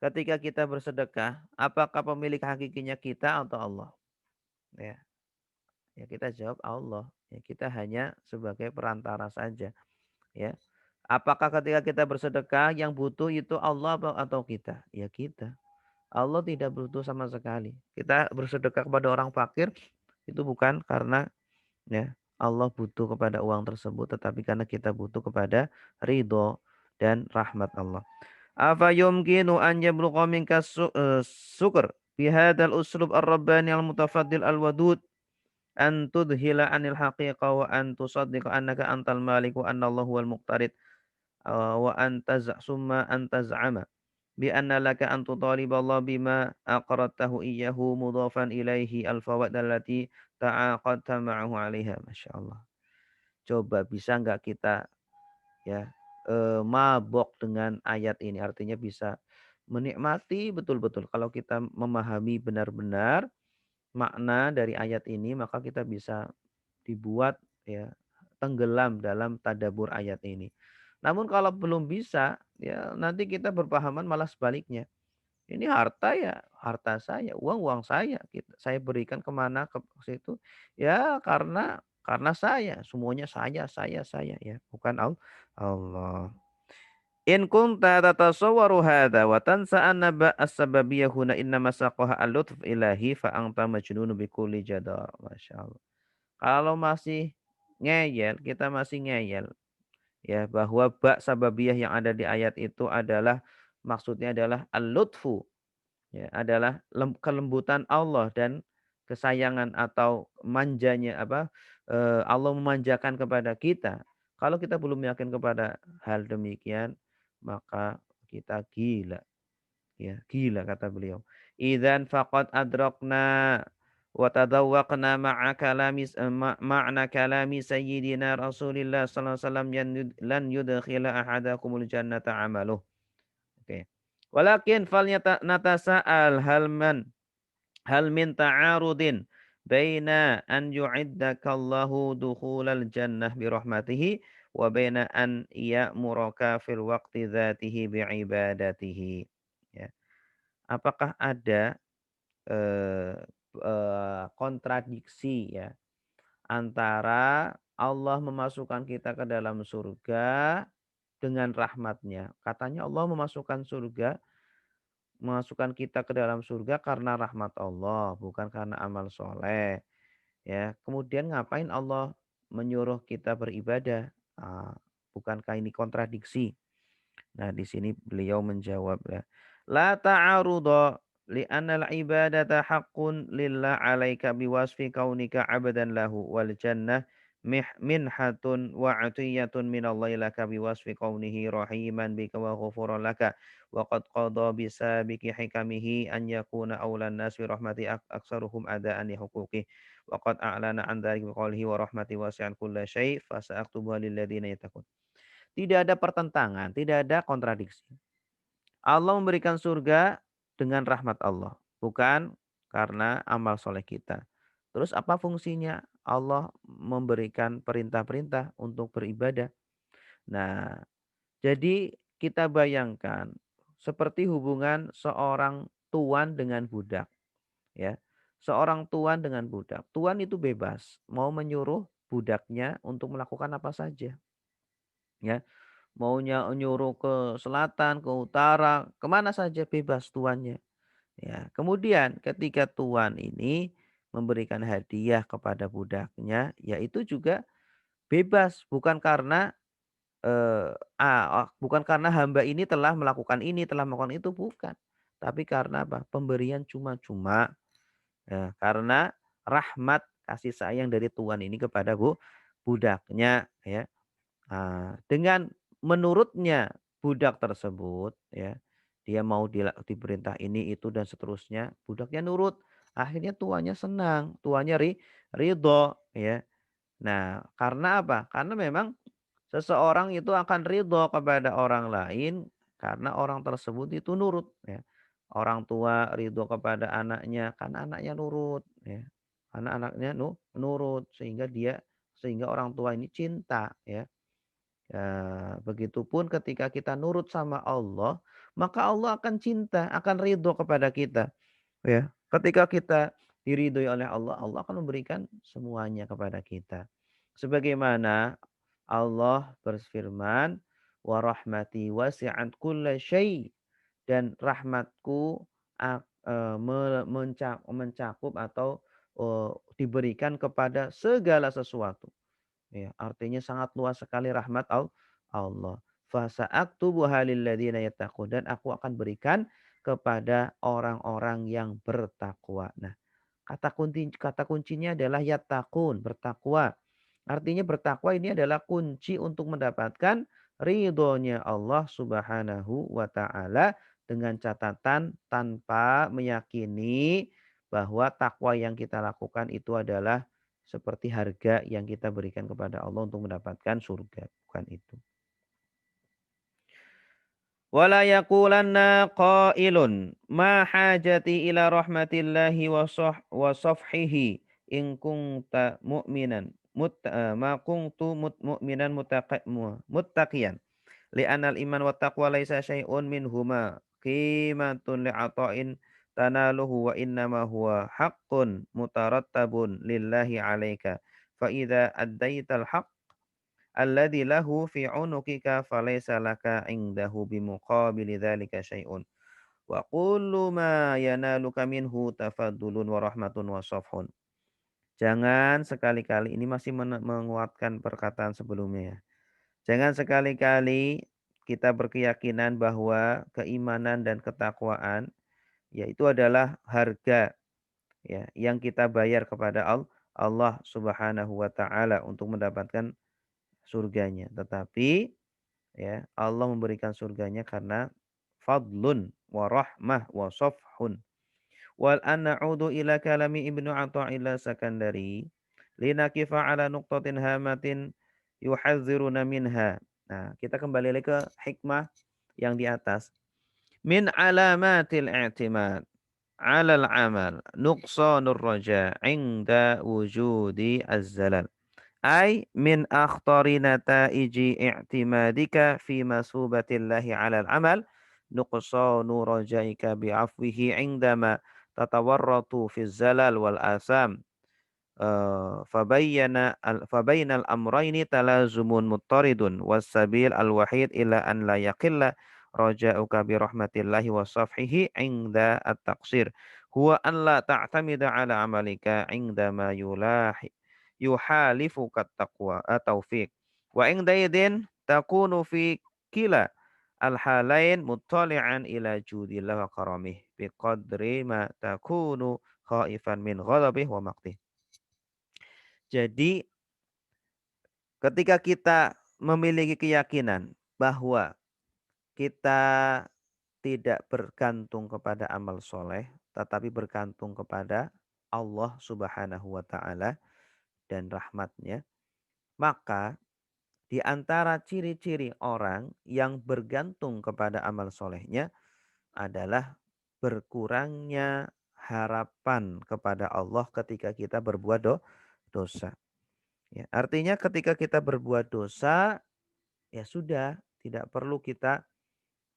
Ketika kita bersedekah, apakah pemilik hakikinya kita atau Allah? Ya, ya kita jawab Allah. Ya, kita hanya sebagai perantara saja. Ya, apakah ketika kita bersedekah yang butuh itu Allah atau kita? Ya kita. Allah tidak butuh sama sekali. Kita bersedekah kepada orang fakir itu bukan karena ya Allah butuh kepada uang tersebut, tetapi karena kita butuh kepada ridho dan rahmat Allah. Afa yumkinu an yablugha minka syukr bi hadzal uslub ar-rabbani al-mutafaddil al-wadud an tudhila anil haqiqa wa an tusaddiqa annaka antal malik wa anna Allah huwal muqtarid wa an summa an taz'ama bi anna laka an tutaliba Allah bima aqradtahu iyyahu mudhafan ilaihi al-fawaid allati ta'aqadta ma'ahu 'alaiha. Masyaallah. Coba bisa enggak kita ya mabok dengan ayat ini? Artinya bisa menikmati betul-betul. Kalau kita memahami benar-benar makna dari ayat ini, maka kita bisa dibuat ya tenggelam dalam tadabbur ayat ini. Namun kalau belum bisa, ya nanti kita berpahaman malah sebaliknya. Ini harta ya harta saya, uang uang saya, saya berikan kemana ke situ ya karena saya, semuanya saya ya, bukan Allah. In kunta tatasawwaru hadza wa tansa anna as-sababiyyah huna innama saqaha al-lutf ilahi fa anta majnun bi kulli jadar. Masyaallah. Kalau masih ngeyel, kita masih ngeyel ya bahwa sababiyah yang ada di ayat itu adalah maksudnya adalah al-lutfu ya adalah kelembutan Allah dan kesayangan atau manjanya Allah memanjakan kepada kita. Kalau kita belum yakin kepada hal demikian, maka kita gila. Ya, gila kata beliau. Idzan faqad adrakna wa tadawwaqna ma'na kalami sayyidina Rasulillah sallallahu alaihi wasallam lan yudkhila ahadakumul jannata amaluh. Oke. Walakin natasa'al hal min ta'arudin baina an yu'iddakallahu dukhulal jannah bi rahmatihi wa baina an ya'muraka fil waqti dzatihi bi ibadatihi. Ya. Apakah ada eh, kontradiksi ya antara Allah memasukkan kita ke dalam surga dengan rahmatnya. Katanya Allah memasukkan kita ke dalam surga karena rahmat Allah, bukan karena amal soleh. Ya, kemudian ngapain Allah menyuruh kita beribadah? Ah, bukankah ini kontradiksi? Nah, di sini beliau menjawab ya. La ta'aruda li'anna al-ibadata haqqun lillah 'alaika biwasfi kaunika 'abdan lahu wal jannah minhatun wa 'atiyatun minallahi laka biwasfi kaunihi rahiman bika wa ghafuran laka wa qad qada bisabiqi hikamihi an yakuna awlan nas bi rahmati aksaruhum adaan li huquqi wa qad a'lana an dzalika biqaulihi wa rahmati wasi'at kulla syai' fa sa'aktubuha lil ladzina yattaqun. Tidak ada pertentangan, tidak ada kontradiksi. Allah memberikan surga dengan rahmat Allah, bukan karena amal soleh kita. Terus apa fungsinya? Allah memberikan perintah-perintah untuk beribadah. Nah, jadi kita bayangkan seperti hubungan seorang tuan dengan budak, ya. Seorang tuan dengan budak. Tuan itu bebas, mau menyuruh budaknya untuk melakukan apa saja, ya. Maunya nyuruh ke selatan, ke utara, kemana saja bebas tuannya. Ya, kemudian ketika tuan ini memberikan hadiah kepada budaknya, yaitu juga bebas, bukan karena bukan karena hamba ini telah melakukan ini, telah melakukan itu, bukan. Tapi karena apa? Pemberian cuma-cuma, ya, karena rahmat kasih sayang dari tuan ini kepada budaknya, ya. Dengan menurutnya budak tersebut, ya, dia mau diperintah ini, itu, dan seterusnya, budaknya nurut. Akhirnya tuannya senang, tuannya ridho, ya. Nah, karena apa? Karena memang seseorang itu akan ridho kepada orang lain karena orang tersebut itu nurut, ya. Orang tua ridho kepada anaknya karena anaknya nurut, ya. Karena anaknya nurut sehingga orang tua ini cinta, ya. Begitupun ketika kita nurut sama Allah, maka Allah akan cinta, akan ridho kepada kita, ya. Ketika kita diridhoi oleh Allah, Allah akan memberikan semuanya kepada kita. Sebagaimana Allah berfirman, "Wa rahmati wasi'at kulla syai'." Dan rahmatku mencakup atau diberikan kepada segala sesuatu. Ya, artinya sangat luas sekali rahmat Allah. Fasa'aktubuha lilladzina yattaqun, dan aku akan berikan kepada orang-orang yang bertakwa. Nah, kata kuncinya adalah yattaqun, bertakwa. Artinya bertakwa ini adalah kunci untuk mendapatkan ridhonya Allah Subhanahu wa taala, dengan catatan tanpa meyakini bahwa takwa yang kita lakukan itu adalah seperti harga yang kita berikan kepada Allah untuk mendapatkan surga, bukan itu. Wala yaqulanna qailun ma hajati ila rahmatillahi wa safhihi in kunta mu'minan ma kuntu mu'minan muttaqiyan li'anal iman wa taqwa laisa syai'un minhuma qimatun li'ata'in tanaluhu wa innama huwa haqqun mutarattabun lillahi 'alaika fa idza addaital haqq alladzi lahu fi 'unukika falaysa laka 'indahu bimuqabili dzalika syai'un wa kullu ma yanaluka minhu tafaddulun wa rahmatun wa safhun. Jangan sekali-kali, ini masih menguatkan perkataan sebelumnya, ya. Jangan sekali-kali kita berkeyakinan bahwa keimanan dan ketakwaan yaitu adalah harga, ya, yang kita bayar kepada Allah Subhanahu wa taala untuk mendapatkan surganya. Tetapi, ya, Allah memberikan surganya karena fadlun wa rahmah wa safhun. Wal an'udu ila kalami Ibnu Athaillah Sakandari linakifa ala nuqtatin hamatin yuhadziruna minha. Nah, kita kembali lagi ke hikmah yang di atas. Min alamatil i'timad 'alal amal nuqsanur raja 'inda wujudi az-zalal. Ay min akhtari nataiji i'timadika fi masubatillahi 'alal amal nuqsanu rajaika bi'afwihi 'indama tatawarratu fi zalal wal asam. Fabainal amrayni talazumun muttaridun wassabil al-wahid ila an la yaqilla raja'uka bi rahmatillahi wa safhihi 'inda at-taqsir huwa an la ta'tamida 'ala amalika 'inda ma yuhalifuka at-taqwa at-taufiq wa 'inda idin takunu fi kila al-halain muttali'an ila judillah wa karamih biqadri ma takunu khaifan min ghadabih wa maqtih. Jadi ketika kita memiliki keyakinan bahwa kita tidak bergantung kepada amal soleh, tetapi bergantung kepada Allah Subhanahu wa Ta'ala dan rahmatnya, maka di antara ciri-ciri orang yang bergantung kepada amal solehnya adalah berkurangnya harapan kepada Allah ketika kita berbuat dosa. Ya, artinya ketika kita berbuat dosa, ya sudah, tidak perlu kita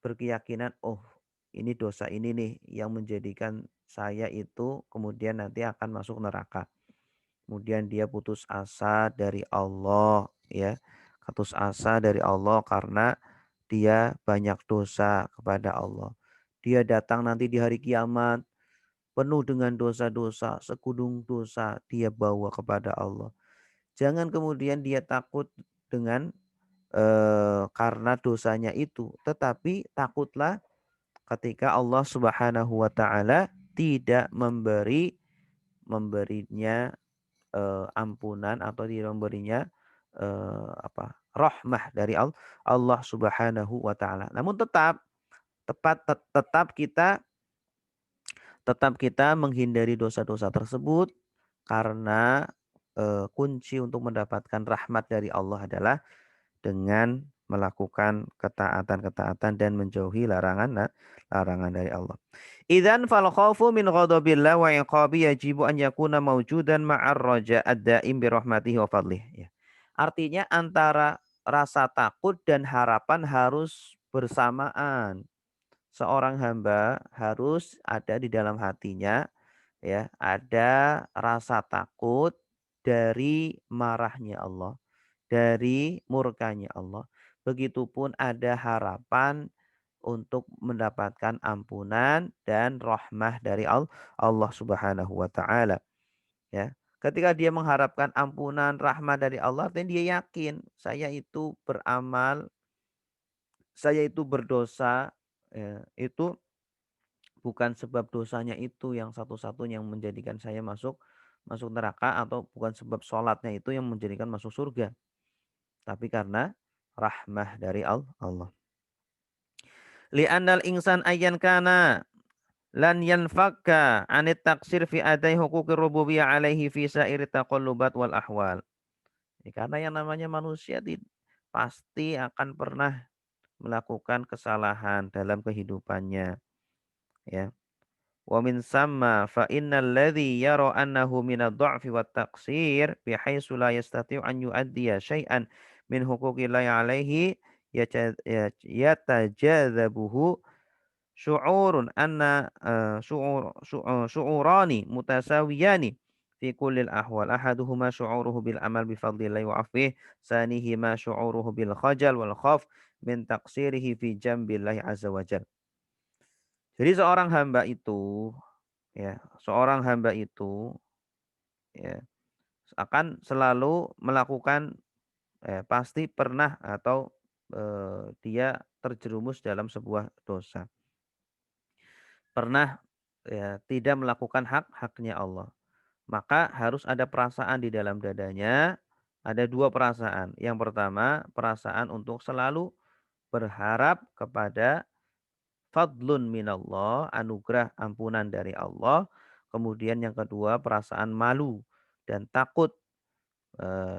berkeyakinan, oh ini dosa ini nih yang menjadikan saya itu kemudian nanti akan masuk neraka. Kemudian dia putus asa dari Allah, ya. Putus asa dari Allah karena dia banyak dosa kepada Allah. Dia datang nanti di hari kiamat penuh dengan dosa-dosa, segudung dosa dia bawa kepada Allah. Jangan kemudian dia takut dengan karena dosanya itu, tetapi takutlah ketika Allah Subhanahu wa taala tidak memberinya ampunan atau tidak memberinya rahmah dari Allah Subhanahu wa taala. Namun tetap kita menghindari dosa-dosa tersebut karena kunci untuk mendapatkan rahmat dari Allah adalah dengan melakukan ketaatan-ketaatan dan menjauhi larangan dari Allah. Idzan fal khaufu min ghadabillah wa iqabi yajibu an yakuna mawjudan ma'ar raja ad-daim bi rahmatihi wa fadlih. Ya. Artinya antara rasa takut dan harapan harus bersamaan. Seorang hamba harus ada di dalam hatinya, ya, ada rasa takut dari marahnya Allah, dari murkanya Allah. Begitupun ada harapan untuk mendapatkan ampunan dan rahmah dari Allah Subhanahu wa taala, ya. Ketika dia mengharapkan ampunan, rahmat dari Allah, artinya dia yakin saya itu beramal, saya itu berdosa, ya, itu bukan sebab dosanya itu yang satu-satunya yang menjadikan saya masuk masuk neraka, atau bukan sebab sholatnya itu yang menjadikan masuk surga, tapi karena rahmah dari Allah. Li'annal insan ayyan kana lan yanfakka anit taksir fi adai huquqir rububiyyah alaihi fi sairi taqallubat wal ahwal. Ya, karena yang namanya manusia pasti akan pernah melakukan kesalahan dalam kehidupannya, ya. Wa min samma fa innal ladzi yara annahu min ad-dha'fi wat taqsir bihaitsu la yastati'u an yu'addiya syai'an min huquqillahi alaihi yatajadzabuhu syu'urun anna syu'urani mutasawiyani fi kullil ahwal ahaduhuma syu'uruhu bil amal bi fadlillahi wa afwih sanihima syu'uruhu bil khajal wal khawf min taqsirihi fi jambillahi azza wajal. Jadi seorang hamba itu, ya, akan selalu melakukan, pasti pernah atau dia terjerumus dalam sebuah dosa. Pernah, ya, tidak melakukan haknya Allah. Maka harus ada perasaan di dalam dadanya, ada dua perasaan. Yang pertama, perasaan untuk selalu berharap kepada fadlun minallah, anugerah ampunan dari Allah. Kemudian yang kedua, perasaan malu dan takut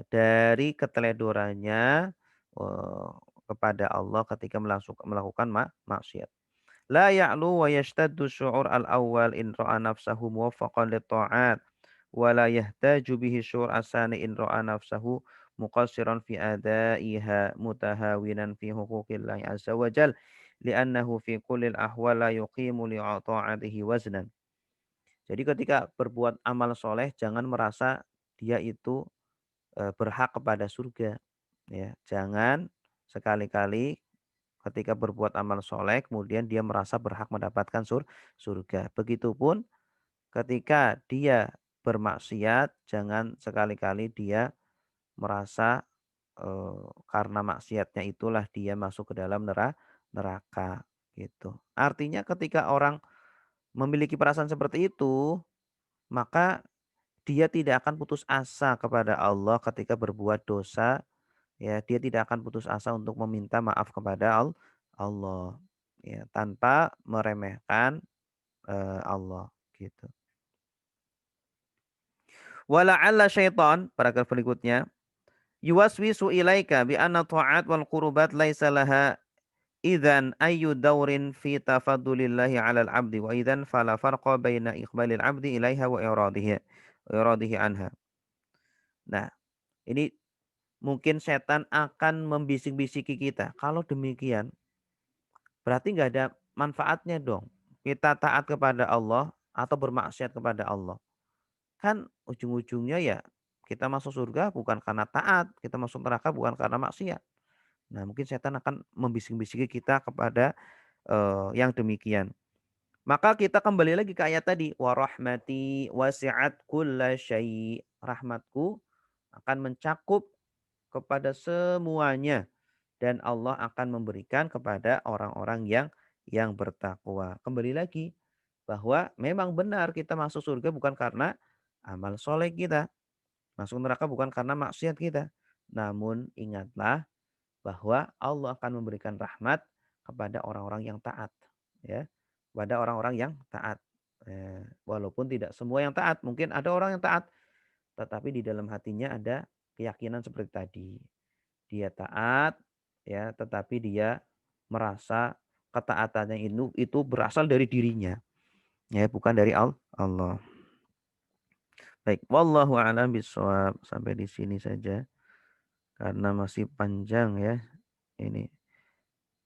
dari keteledorannya eee, kepada Allah ketika melakukan maksiat. La ya'lu wa yashtaddu syu'ur al-awwal in ra'a nafsahu muwaffaqan lit-ta'at wa la yahtaju bihi syu'ur as-sani in ra'a nafsahu muqassiran fi adaiha mutahawinan fi huquqillahi azza wa jal li'annahu fi kullil ahwal la yuqimu li ta'atihi waznan. Jadi ketika berbuat amal soleh jangan merasa dia itu berhak kepada surga, ya. Jangan sekali-kali ketika berbuat amal soleh kemudian dia merasa berhak mendapatkan surga. Begitupun ketika dia bermaksiat jangan sekali-kali dia merasa karena maksiatnya itulah dia masuk ke dalam neraka gitu. Artinya ketika orang memiliki perasaan seperti itu, maka dia tidak akan putus asa kepada Allah ketika berbuat dosa, ya, dia tidak akan putus asa untuk meminta maaf kepada Allah, ya, tanpa meremehkan Allah gitu. Wala'alla syaitan, paragraf berikutnya, yuwaswisu ilaika bi anna ta'at wal qurubat laisa laha idzan ayyu daurin fi tafaddulillahi 'alal 'abdi wa idzan fala farqa baina iqbalil 'abdi ilaiha wa iradihi anha. Nah, ini mungkin setan akan membisik-bisiki kita. Kalau demikian, berarti nggak ada manfaatnya dong. Kita taat kepada Allah atau bermaksiat kepada Allah. Kan ujung-ujungnya ya kita masuk surga bukan karena taat, kita masuk neraka bukan karena maksiat. Nah, mungkin setan akan membisik-bisiki kita kepada yang demikian. Maka kita kembali lagi ke ayat tadi, wa rahmati wasi'at kullasyai. Rahmatku akan mencakup kepada semuanya dan Allah akan memberikan kepada orang-orang yang bertakwa. Kembali lagi bahwa memang benar kita masuk surga bukan karena amal soleh kita, masuk neraka bukan karena maksiat kita. Namun ingatlah bahwa Allah akan memberikan rahmat kepada orang-orang yang taat, ya, kepada orang-orang yang taat. Walaupun tidak semua yang taat, mungkin ada orang yang taat, tetapi di dalam hatinya ada keyakinan seperti tadi. Dia taat, ya, tetapi dia merasa ketaatannya itu berasal dari dirinya, ya, bukan dari Allah. Baik, wallahu a'lam bishawab. Sampai di sini saja karena masih panjang ya ini.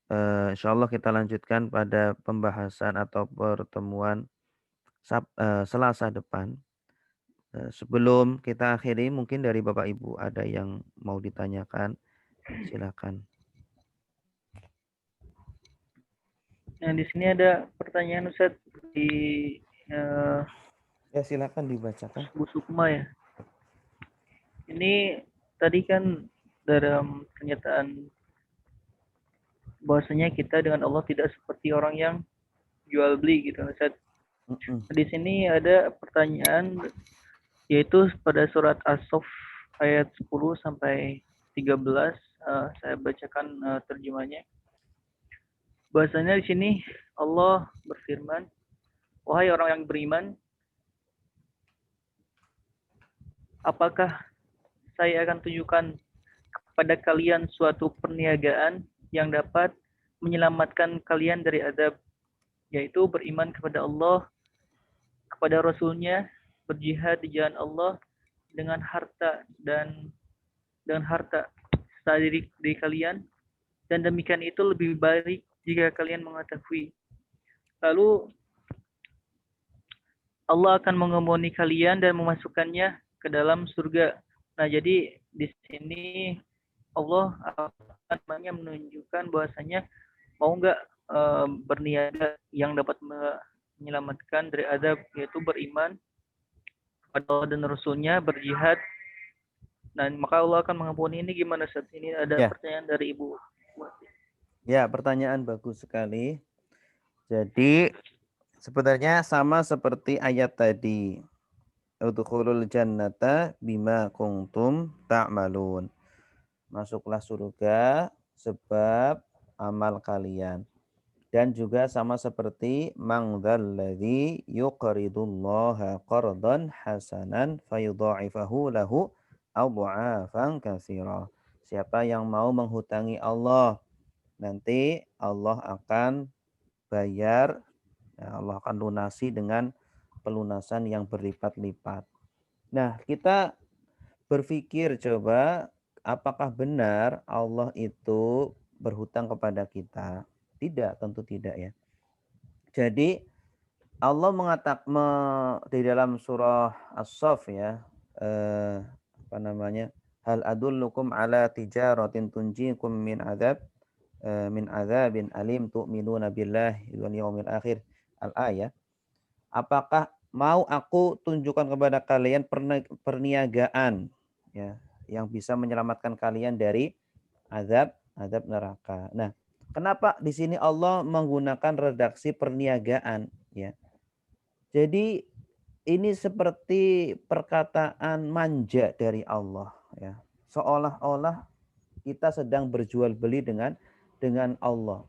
Insyaallah kita lanjutkan pada pembahasan atau pertemuan Selasa depan. Sebelum kita akhiri mungkin dari Bapak Ibu ada yang mau ditanyakan, silakan. Nah, di sini ada pertanyaan Ustaz di uh, Ya silakan dibacakan. Bu Sukma ya. Ini tadi kan dalam pernyataan bahwasanya kita dengan Allah tidak seperti orang yang jual beli gitu Ustaz. Di sini ada pertanyaan yaitu pada surat As-Saff ayat 10 sampai 13, saya bacakan terjemahnya. Bahasanya di sini Allah berfirman, wahai orang yang beriman, apakah saya akan tunjukkan kepada kalian suatu perniagaan yang dapat menyelamatkan kalian dari azab, yaitu beriman kepada Allah, kepada Rasul-Nya, berjihad di jalan Allah dengan harta dari kalian, dan demikian itu lebih baik jika kalian mengetahui. Lalu Allah akan mengampuni kalian dan memasukkannya ke dalam surga. Nah, jadi di sini Allah akan menunjukkan bahwasanya mau nggak berniaga yang dapat menyelamatkan dari azab, yaitu beriman kepada Allah dan Rasul-Nya, berjihad. Nah, maka Allah akan mengampuni. Ini gimana saat ini ada pertanyaan dari Ibu. Ya, pertanyaan bagus sekali. Jadi sebenarnya sama seperti ayat tadi. Udkhulul jannata bima kuntum ta'malun. Masuklah surga sebab amal kalian. Dan juga sama seperti mangdzalladzi yuqridullaha qardan hasanan fayudha'ifahu lahu adha'afan katsira. Siapa yang mau menghutangi Allah, nanti Allah akan bayar, Allah akan lunasi dengan pelunasan yang berlipat-lipat. Nah, kita berpikir coba apakah benar Allah itu berhutang kepada kita? Tidak, tentu tidak ya. Jadi Allah di dalam surah As-Saff ya, apa namanya? Hal adullukum ala tijaratin tunjikum min adzabin alim tu'minuna billahi wal yaumil akhir al-ayah. Apakah mau aku tunjukkan kepada kalian perniagaan ya yang bisa menyelamatkan kalian dari azab neraka. Nah, Kenapa di sini Allah menggunakan redaksi perniagaan ya. Jadi ini seperti perkataan manja dari Allah ya. Seolah-olah kita sedang berjual beli dengan Allah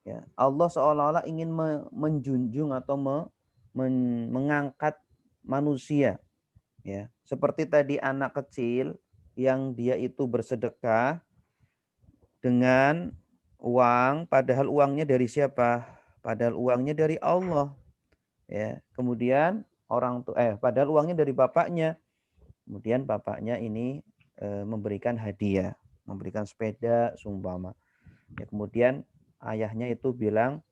ya. Allah seolah-olah ingin menjunjung atau mengangkat manusia ya. Seperti tadi anak kecil yang dia itu bersedekah dengan uang, padahal uangnya dari siapa? Padahal uangnya dari Allah ya. Kemudian padahal uangnya dari bapaknya. Kemudian bapaknya ini memberikan hadiah, memberikan sepeda seumpama. Ya, kemudian ayahnya itu bilang,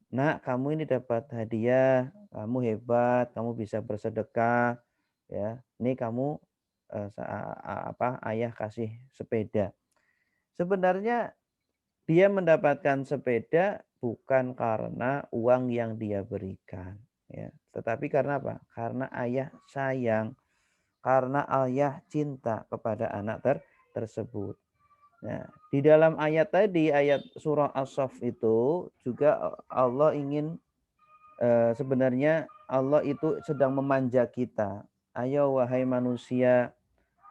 "Nak, kamu ini dapat hadiah, kamu hebat, kamu bisa bersedekah, ya. Ini kamu ayah kasih sepeda." Sebenarnya dia mendapatkan sepeda bukan karena uang yang dia berikan, ya. Tetapi karena apa? Karena ayah sayang, karena ayah cinta kepada anak tersebut. Nah, di dalam ayat tadi, ayat surah As-Saff itu juga Allah ingin sebenarnya Allah itu sedang memanja kita. Ayo wahai manusia,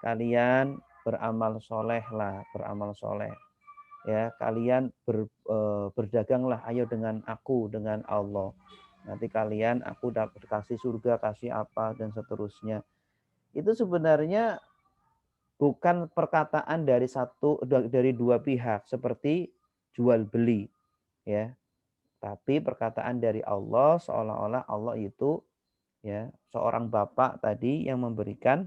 kalian beramal soleh lah, beramal soleh. Ya, kalian berdaganglah, ayo dengan aku, dengan Allah. Nanti kalian aku dapat kasih surga, kasih apa dan seterusnya. Itu sebenarnya bukan perkataan dari dua pihak seperti jual beli ya, tapi perkataan dari Allah seolah-olah Allah itu ya seorang bapak tadi yang memberikan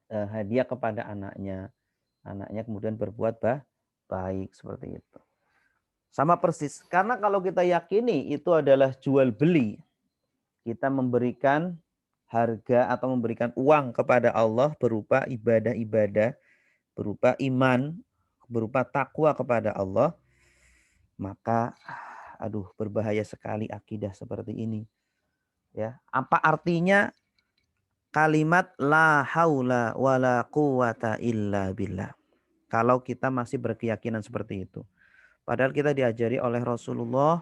hadiah kepada anaknya. Anaknya kemudian berbuat baik seperti itu. Sama persis. Karena kalau kita yakini itu adalah jual beli, kita memberikan harga atau memberikan uang kepada Allah berupa ibadah-ibadah, berupa iman, berupa takwa kepada Allah, maka aduh berbahaya sekali akidah seperti ini. Ya, apa artinya kalimat la haula wala quwata illa billah? Kalau kita masih berkeyakinan seperti itu. Padahal kita diajari oleh Rasulullah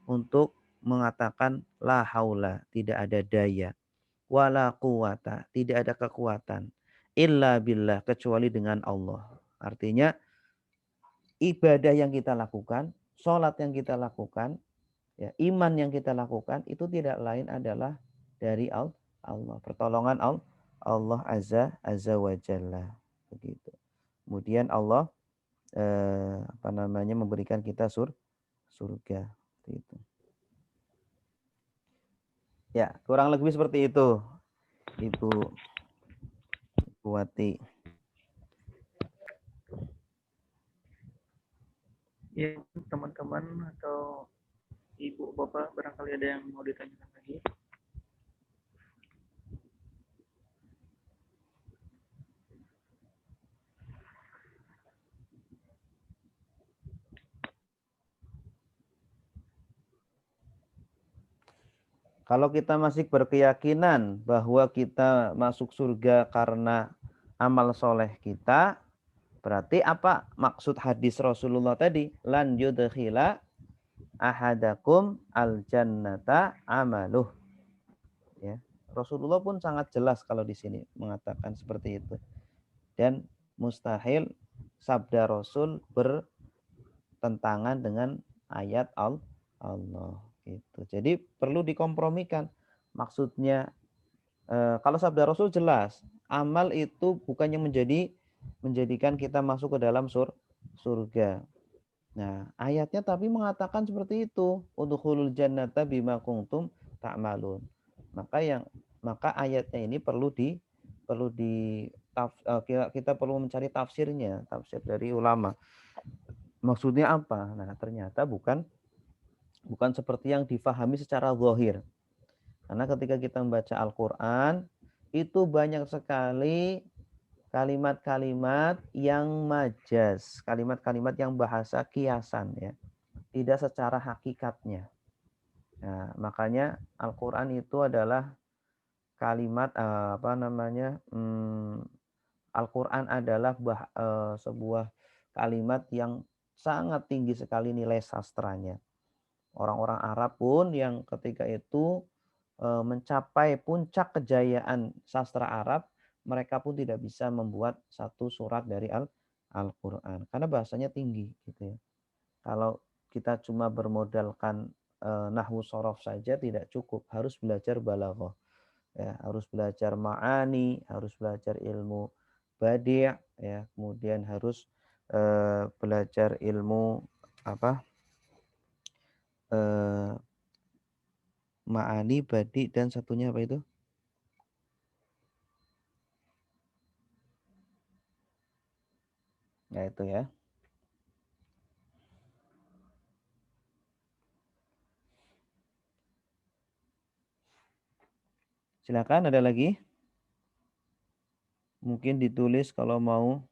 untuk mengatakan la haula, tidak ada daya, wala quwata, tidak ada kekuatan, illa billah, kecuali dengan Allah. Artinya ibadah yang kita lakukan, sholat yang kita lakukan, ya, iman yang kita lakukan itu tidak lain adalah dari Allah. Pertolongan Allah Azza wa Jalla. Begitu. Kemudian Allah memberikan kita surga. Gitu. Ya, kurang lebih seperti itu, Ibu Buati. Ya, teman-teman atau ibu bapak barangkali ada yang mau ditanyakan lagi. Kalau kita masih berkeyakinan bahwa kita masuk surga karena amal soleh kita, berarti apa maksud hadis Rasulullah tadi? Lan yudkhila ahadakum al jannata amaluh. Ya. Rasulullah pun sangat jelas kalau di sini mengatakan seperti itu. Dan mustahil sabda Rasul bertentangan dengan ayat Allah. Gitu. Jadi perlu dikompromikan. Maksudnya kalau sabda Rasul jelas, amal itu bukannya menjadikan kita masuk ke dalam surga. Nah, ayatnya tapi mengatakan seperti itu, udkhulul jannata bima kuntum ta'malun. Maka ayatnya ini kita perlu mencari tafsirnya, tafsir dari ulama. Maksudnya apa? Nah, ternyata bukan seperti yang difahami secara zahir. Karena ketika kita membaca Al-Qur'an, itu banyak sekali kalimat-kalimat yang majas, kalimat-kalimat yang bahasa kiasan ya, tidak secara hakikatnya. Nah, makanya Al-Qur'an itu adalah kalimat Al-Qur'an adalah sebuah kalimat yang sangat tinggi sekali nilai sastranya. Orang-orang Arab pun yang ketika itu mencapai puncak kejayaan sastra Arab, mereka pun tidak bisa membuat satu surat dari Al-Quran karena bahasanya tinggi gitu ya. Kalau kita cuma bermodalkan nahwu sorof saja tidak cukup, harus belajar balaghah, ya, harus belajar ma'ani, harus belajar ilmu badi', ya, kemudian harus belajar ilmu apa? Ma'ani, badi, dan satunya apa itu? Nah, itu ya. Silakan, ada lagi? Mungkin ditulis kalau mau.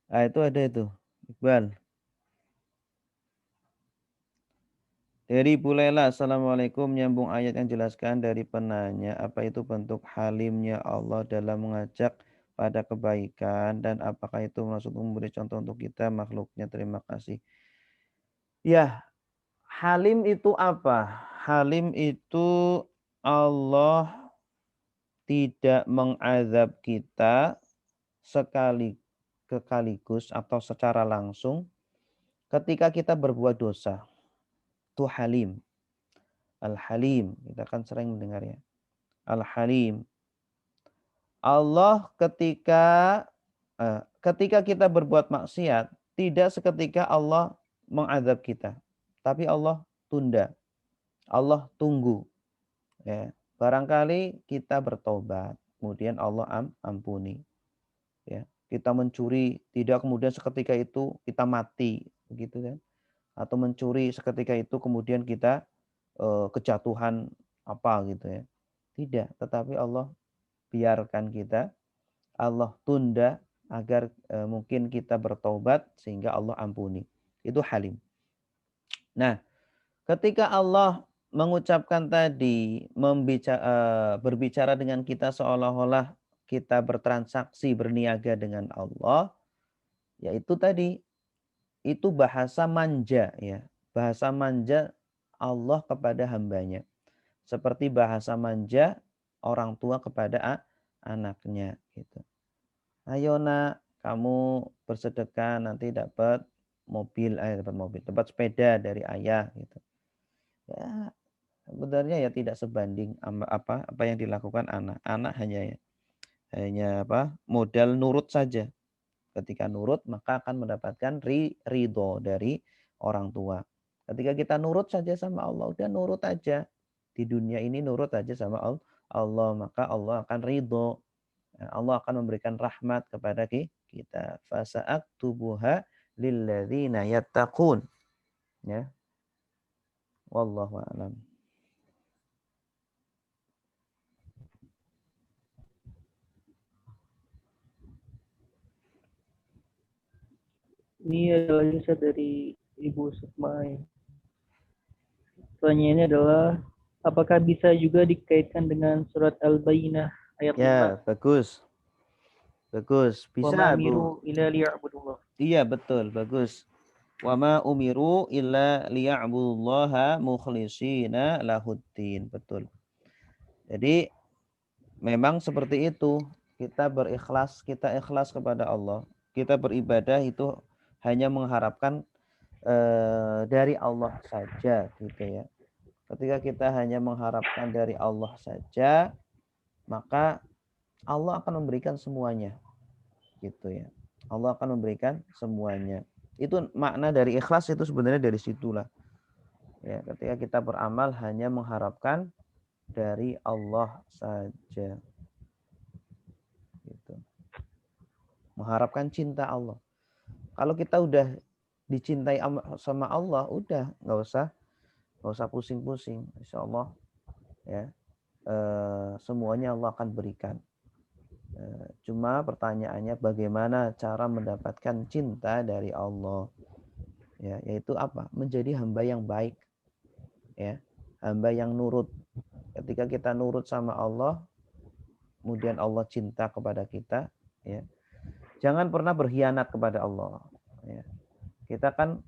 Ah, itu ada itu. Iqbal. Dari Bu Lela, Assalamualaikum, nyambung ayat yang jelaskan dari penanya, apa itu bentuk halimnya Allah dalam mengajak pada kebaikan dan apakah itu maksud memberi contoh untuk kita makhluknya? Terima kasih. Ya, halim itu apa? Halim itu Allah tidak mengazab kita sekaligus atau secara langsung ketika kita berbuat dosa. Itu halim. Al-Halim, kita kan sering mendengarnya. Al-Halim. Allah ketika kita berbuat maksiat, tidak seketika Allah mengazab kita. Tapi Allah tunda. Allah tunggu. Ya. Barangkali kita bertobat, kemudian Allah ampuni. Ya. Kita mencuri, tidak kemudian seketika itu kita mati, begitu kan? Atau mencuri seketika itu kemudian kita kejatuhan apa gitu ya. Tidak, tetapi Allah biarkan kita, Allah tunda agar mungkin kita bertobat sehingga Allah ampuni. Itu halim. Nah, ketika Allah mengucapkan tadi berbicara dengan kita seolah-olah kita bertransaksi berniaga dengan Allah, yaitu tadi itu bahasa manja ya. Bahasa manja Allah kepada hambanya. Seperti bahasa manja orang tua kepada anaknya gitu. Ayo nak, kamu bersedekah nanti dapat dapat sepeda dari ayah gitu. Ya, sebenarnya ya tidak sebanding apa yang dilakukan anak. Anak hanya modal nurut saja. Ketika nurut maka akan mendapatkan ridho dari orang tua. Ketika kita nurut saja sama Allah, udah nurut aja. Di dunia ini nurut aja sama Allah, maka Allah akan ridho. Allah akan memberikan rahmat kepada kita. Fasa'aktubuha lilladzina yattaqun. Ya. Wallahu a'lam. Ini adalah kisah dari Ibu Sukma. Pertanyaannya adalah, apakah bisa juga dikaitkan dengan surat Al-Bayyinah ayat 5? Ya, bagus. Bagus. Wa Bisa, ma Bu. amiru illa liya'budullah. Iya, betul. Bagus. Wa ma umiru illa liya'budullaha mukhlishina lahuddin. Betul. Jadi memang seperti itu. Kita ikhlas kepada Allah. Kita beribadah itu hanya mengharapkan dari Allah saja gitu ya. Ketika kita hanya mengharapkan dari Allah saja, maka Allah akan memberikan semuanya. Gitu ya. Allah akan memberikan semuanya. Itu makna dari ikhlas itu sebenarnya dari situlah. Ya, ketika kita beramal hanya mengharapkan dari Allah saja. Gitu. Mengharapkan cinta Allah. Kalau kita udah dicintai sama Allah, udah nggak usah pusing-pusing. Insya Allah ya semuanya Allah akan berikan. Cuma pertanyaannya bagaimana cara mendapatkan cinta dari Allah? Ya, yaitu apa? Menjadi hamba yang baik. Ya, hamba yang nurut. Ketika kita nurut sama Allah, kemudian Allah cinta kepada kita, ya. Jangan pernah berkhianat kepada Allah, ya. Kita kan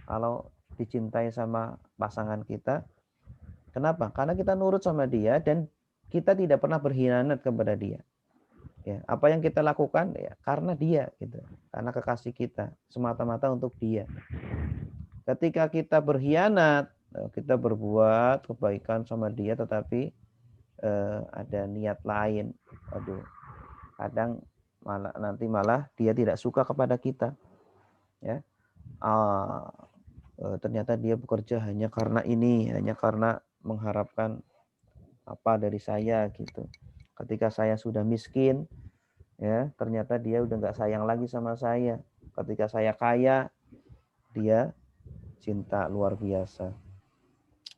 kalau dicintai sama pasangan kita, kenapa? Karena kita nurut sama dia dan kita tidak pernah berkhianat kepada dia. Ya, apa yang kita lakukan ya karena dia gitu. Karena kekasih kita, semata-mata untuk dia. Ketika kita berkhianat, kita berbuat kebaikan sama dia tetapi ada niat lain. Aduh, kadang malah dia tidak suka kepada kita. Ya. Ternyata dia bekerja hanya karena ini, hanya karena mengharapkan apa dari saya gitu. Ketika saya sudah miskin, ya ternyata dia udah nggak sayang lagi sama saya. Ketika saya kaya, dia cinta luar biasa.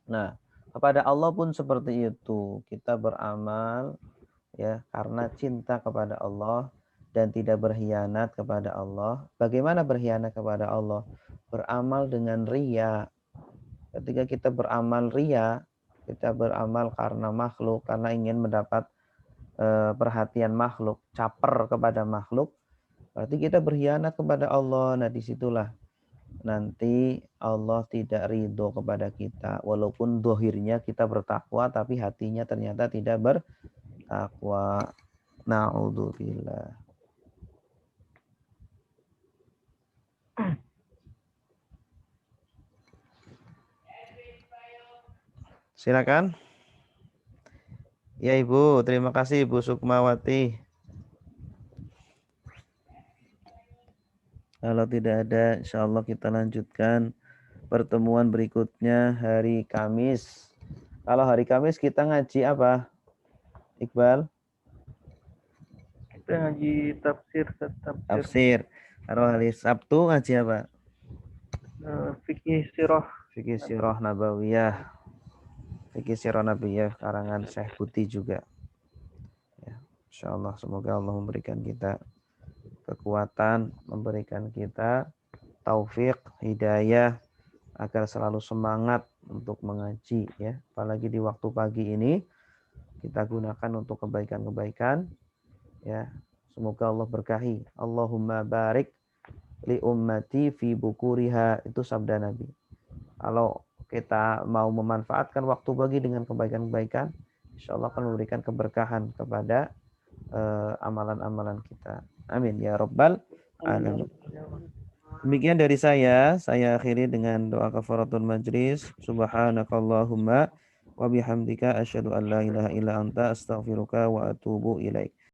Nah, kepada Allah pun seperti itu. Kita beramal ya karena cinta kepada Allah dan tidak berkhianat kepada Allah. Bagaimana berkhianat kepada Allah? Beramal dengan riya. Ketika kita beramal riya, kita beramal karena makhluk, karena ingin mendapat perhatian makhluk, caper kepada makhluk, berarti kita berkhianat kepada Allah. Nah, disitulah nanti Allah tidak ridho kepada kita. Walaupun dohirnya kita bertakwa, tapi hatinya ternyata tidak bertakwa. Na'udzubillah. Silakan. Ya Ibu, terima kasih Ibu Sukmawati. Kalau tidak ada, insya Allah kita lanjutkan pertemuan berikutnya hari Kamis. Kalau hari Kamis kita ngaji apa, Iqbal? Kita ngaji tafsir. Tafsir. Kalau hari Sabtu ngaji apa? Fikih sirah. Fikih Sirah Nabawiyah. Fikih Sirah Nabawiyah karangan Syekh Buti juga. Ya, insya Allah semoga Allah memberikan kita kekuatan, memberikan kita taufik, hidayah, agar selalu semangat untuk mengaji ya. Apalagi di waktu pagi ini kita gunakan untuk kebaikan-kebaikan ya. Semoga Allah berkahi. Allahumma barik li ummati fi bukuriha, itu sabda Nabi. Kalau kita mau memanfaatkan waktu pagi dengan kebaikan-kebaikan, insya Allah akan memberikan keberkahan kepada amalan-amalan kita. Amin ya rabbal alamin. Demikian dari saya akhiri dengan doa kafaratul majlis. Subhanakallahumma wa bihamdika asyhadu an la ilaha illa anta astaghfiruka wa atubu ilaik.